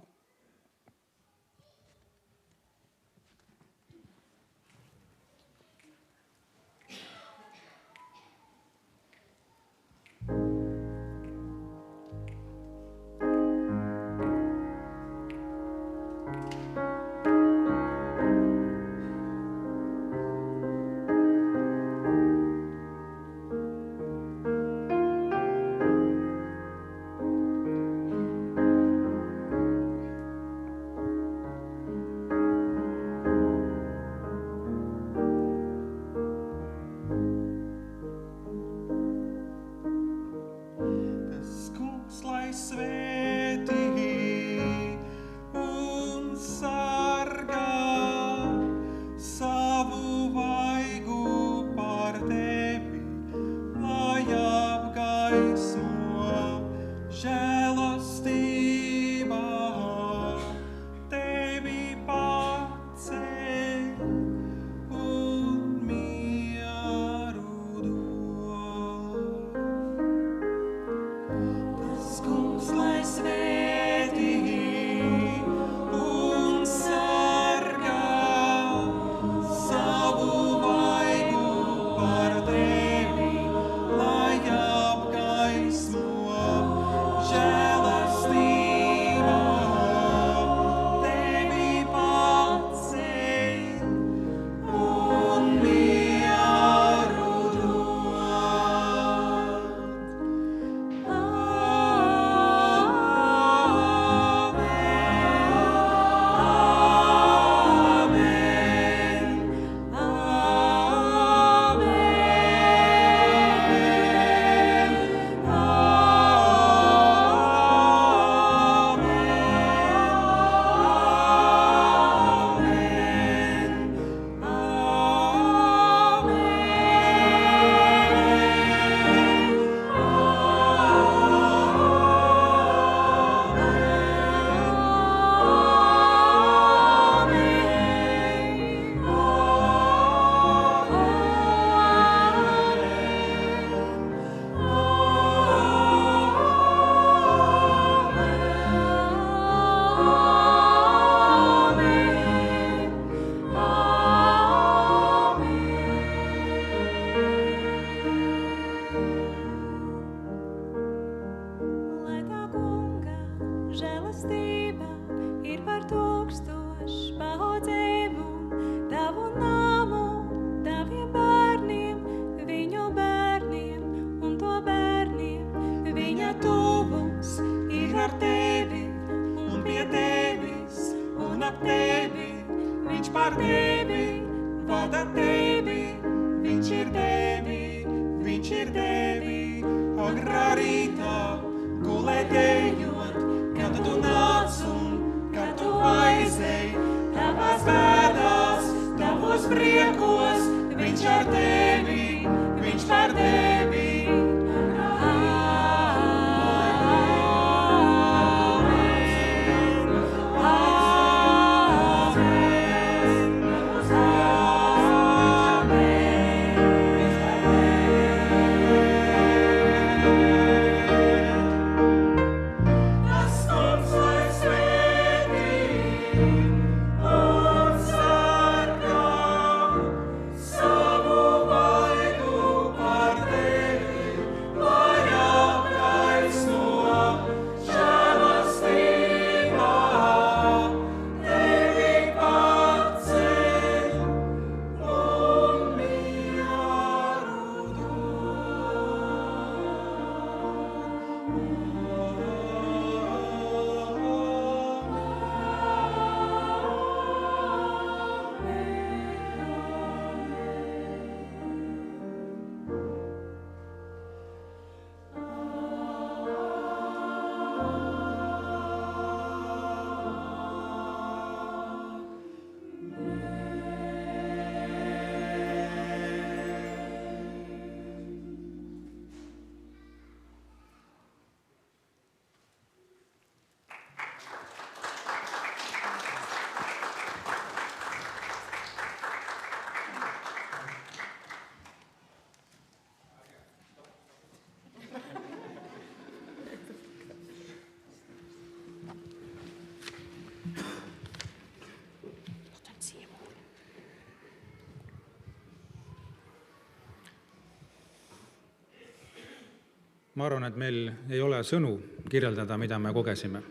ma arvan, et meil ei ole sõnu kirjeldada, mida me kogesime.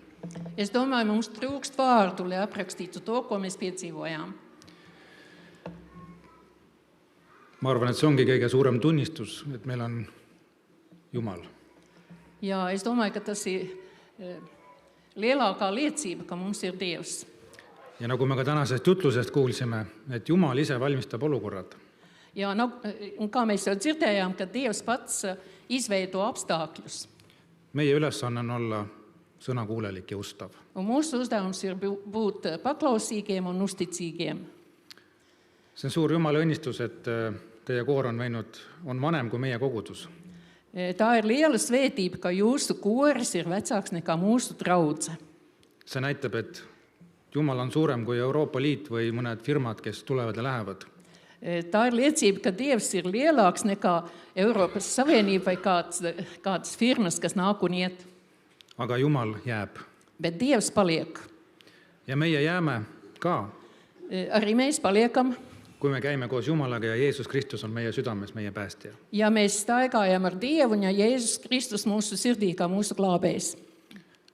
Es domāju, mums trūkst vārdu, lai aprakstītu to, ko mēs piedzīvojām. Ma arvan, et see ongi kõige suurem tunnistus, et meil on Jumal. Ja es domāju, ka tas ir lielākā liecība, ka mums ir Dievs. Ja nagu me ka tänasest jutlusest kuulsime, et Jumal ise valmistab olukorrad. Ja un kā mēs jau dzirdējām, ka Dievs pats izveido apstākļus. Meie ülesanne on olla sõnakuulelik ja ustav. Un mūsu uzdevums ir būt paklausīgiem un uzticīgiem. See on suur Jumala õnnistus, et teie koor on vanem kui meie kogudus. Tā ir liela svētība, ka jūsu koris ir vecāks nekā mūsu draudze. See näitab, et Jumal on suurem kui Euroopa Liit või mõned firmad, kes tulevad ja lähevad. Tā ir liecība, ka Dievs ir lielāks nekā Eiropas Savienība vai kādas firmas, kas nāk un iet. Aga Jumal jääb. Bet Dievs paliek. Ja meie jääme ka, Arī mēs paliekam, kui me käime koos Jumalaga ja Jeesus Kristus on meie südames meie päästja. ja mēs staigājam ar Dievu un ja Jēzus Kristus mūsu sirdī kā mūsu glābējs.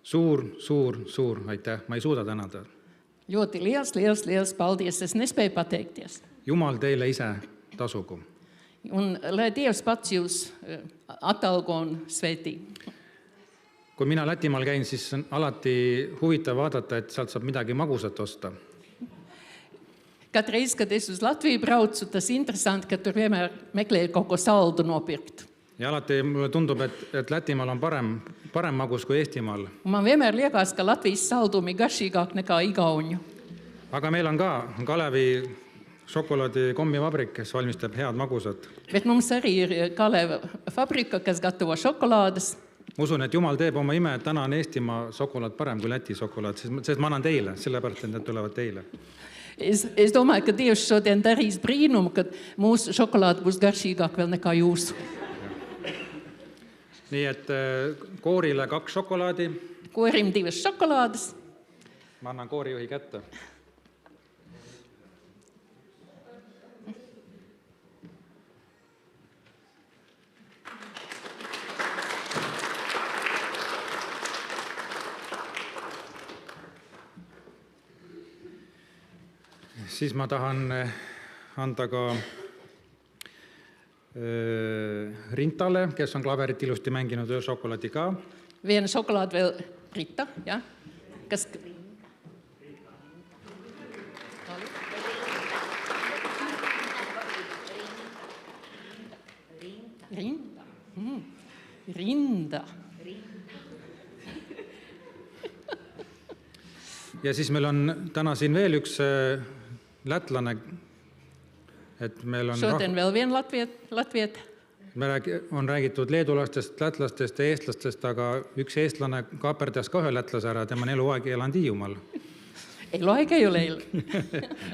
Suur aitäh. Ma ei suuda tänada. Ļoti liels paldies. Es nespēju pateikties. Jumal teile ise tasugu. Un lai Dievs pats jūs atalgo un svētī. Kui mina Lätimaal käin, siis on alati huvitav vaadata, et sealt saab midagi magusat osta. Katru reizi, kad es uz Latviju braucu, tas interesanti, ka tur vienmēr meklēju kaut ko saldu nopirkt. Ja alati mulle tundub, et Lätimaal on parem magus kui Eestimaal. Un man vienmēr liekas, ka Latvijas saldumi garšīgāk nekā igauņu. Aga meil on ka Kalevi šokolaadi kommivabrik, kes valmistab head magusat. Bet mums arī ir Kaleva fabrika, kas gatavo šokolādes. Ma usun, et Jumal teeb oma ime, et täna on Eestimaa šokolaad parem kui Läti šokolaad, sest ma annan teile, sellepärast, et need tulevad teile. Es domāju, ka Dievs šodien darīs brīnumu, kad mūsu šokolāde būs garšīgāk vēl nekā jūsu. Nii et koorile 2 šokolaadi. Korim 2 šokolādes. Ma annan koorijuhi kätte. Siis ma tahan anda ka Rintale, kes on klaverit ilusti mänginud, ühe šokolaadi ka. Viena šokolāde vēl Rita, ja? Kas... Rinda. Ja siis meil on täna siin veel üks lätlane, et meil on... Šodien vēl vien latviet. On räägitud leedulastest, lätlastest ja eestlastest, aga üks eestlane kaaperdas ka ühe lätlase ära, tema on eluaeg elanud Hiiumaal. Eluaeg ei ole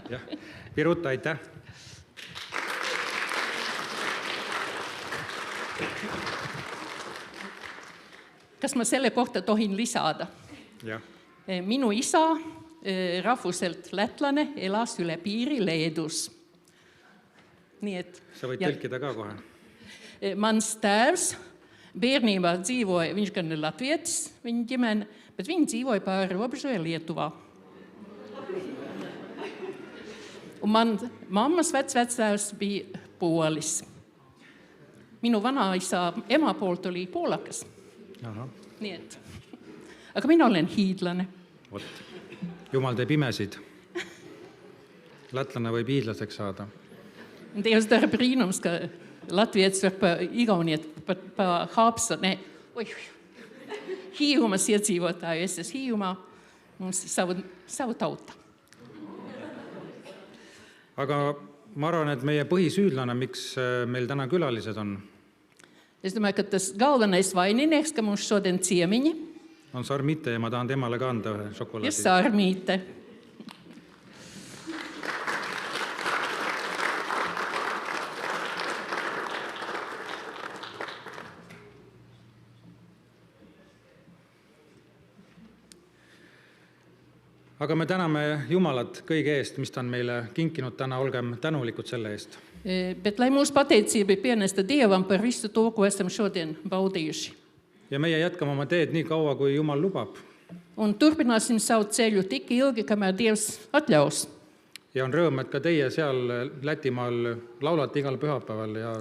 Jah. Pirutta, aitäh! Kas ma selle kohta tohin lisada? Jah. Minu isa, rahvuselt lätlane, elas üle piiri Leedus. Nii et... Sa võid tõlkida ka kohe. Mans tēvs bērnībā dzīvoja, viņš gan ir latvietis, viņa ģimene, bet viņa dzīvoja pāri robežu Lietuvā. Un man mammas vectēvs bija Poolis. Minu vanaisa ema poolt oli poolakas. Aha. Nii et. Aga mina olen hiidlane. Vot. Jumal teeb imesid. Lätlane võib hiidlaseks saada. Dievs dara brīnums, ka latvietis var pa igauniet, pa Haapsane, Hiiumas iedzīvotāju, es esmu Hiiumā, mums savu tauta. Aga ma arvan, et meie põhisüüdlane, miks meil täna külalised on? Es domāju, ka tas galvenais vaininieks, ka mums šodien ciemiņi, on Sarmite ja ma tahan temale ka anda ühe šokolaadi. ir Sarmīte. Aga me täname Jumalat kõige eest, mis ta on meile kinkinud täna, olgem tänulikud selle eest. Bet lai mūsu pateicība pienesta Dievam par visu to, ko esam šodien baudījuši. Ja meie jätkame oma teed nii kaua, kui Jumal lubab. Un turpināsim savu ceļu tik ilgi, kamēr Dievs atļaus. Ja on rõõm, et ka teie seal Lätimaal laulate igal pühapäeval ja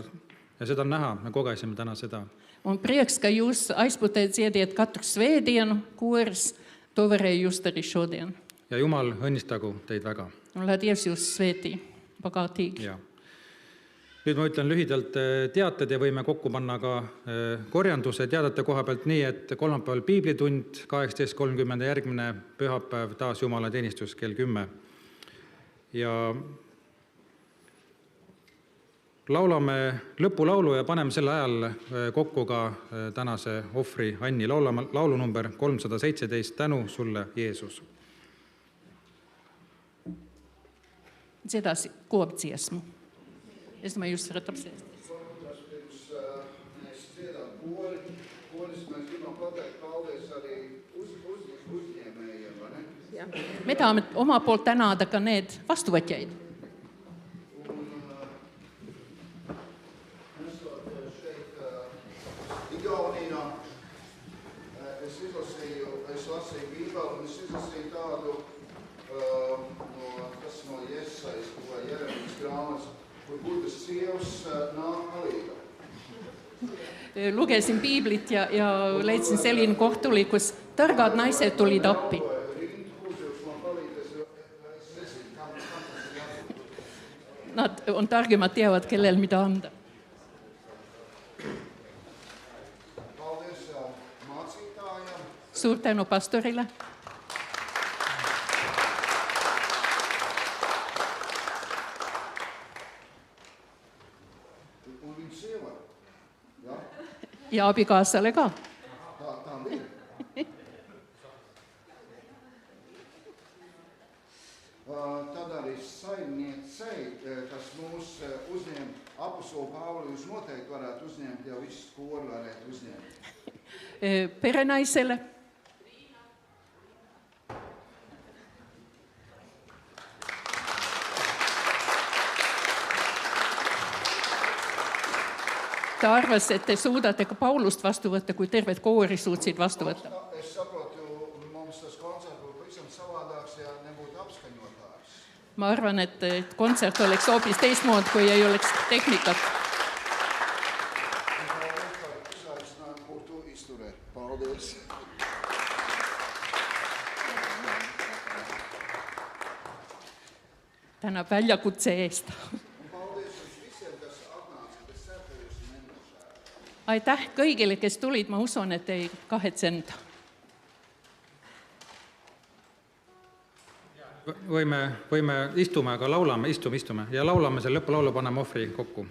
seda on näha, me kogesime täna seda. Un prieks, ka jūs aizputē dziediet katru svētdienu koris, to varēja just arī šodien. Ja Jumal õnnistagu teid väga. Un lai Dievs jūs svētī pagātīgi. Ja. Nüüd ma ütlen lühidalt teated ja võime kokku panna ka korjanduse teadete koha pealt nii, et kolmapäeval piiblitund 18.30 ja järgmine pühapäev taas Jumala teenistus kell 10. Ja laulame lõpulaulu ja paneme selle ajal kokku ka tänase ohvri Anni laulunumber 317 Tänu sulle, Jeesus. Dziedāsi kopdziesmu. Es domāju, jūs varat apsēsties. Pirms mēs dziedām koris, mēs gribam pateikt paldies arī uzņēmējiem, vai ne? Me tahame oma poolt tänada ka need vastuvõtjaid. Esot šeit Igaunijā, es lasīju Bībeli, un es izlasīju tādu no Jesais vai Jeremijas grāmatas, kur būtas sievas nāk palīgā. Lugesin Piiblit ja leidsin selline koht tuli, kus targad naised tulid appi. Nad on targemad, teavad, kellel mida anda. Paldies mācītājiem. Suur tänu pastorile. Un viņa sieva. Ja? Ja abikaasale ka. Tā ir. Tad arī saimniecei, kas mūs uzņem apostolu Pāvili, jūs noteikti varētu uzņemt, ja visu koru varētu uzņemt. Perenaisele. Ta arvas, et te suudate ka Paulust vastu võtta, kui terved koori suutsid vastu võtta. Es saprotu, mums tas koncerts būtu pavisam savādāks, ja nebūtu apskaņotājs. Ma arvan, et kontsert oleks hoopis teistmoodi, kui ei oleks tehnikat. Paldies. Tänab väljakutse eest. Aitäh kõigile, kes tulid, ma usun, et ei kahetsend. Võime istume, aga laulame, istume ja laulame selle lõpulaulu, paneme ohvri kokku.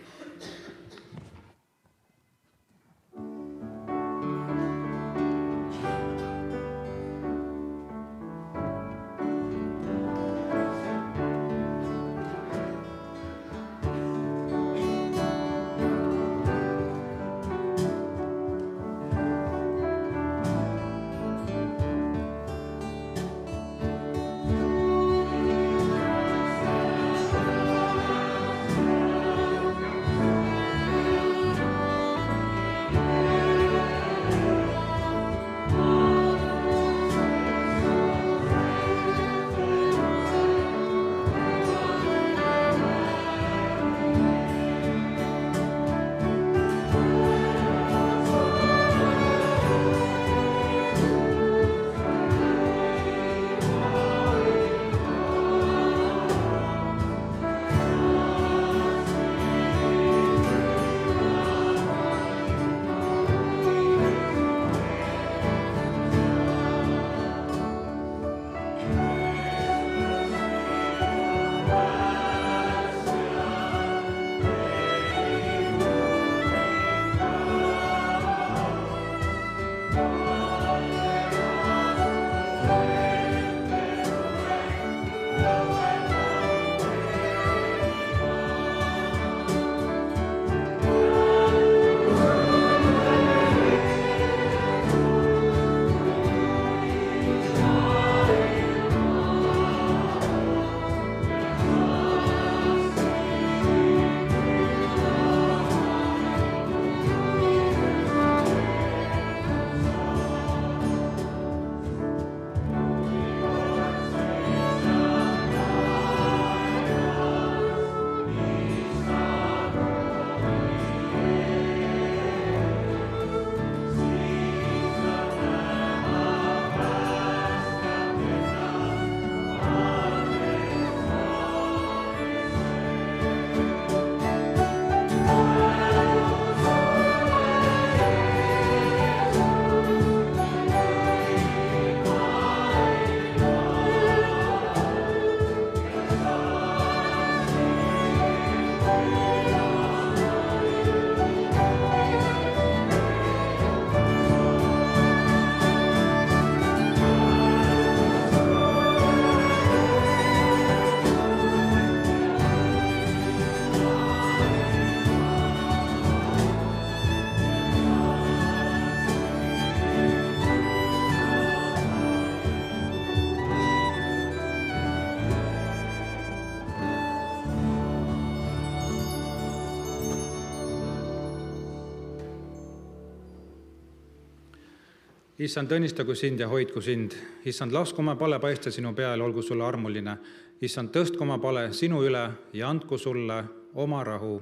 issand, õnnistagu sind ja hoidku sind. Issand, lasku oma pale paista sinu peale, olgu sulle armuline. Issand, tõstku oma pale sinu üle ja andku sulle oma rahu.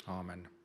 Aamen.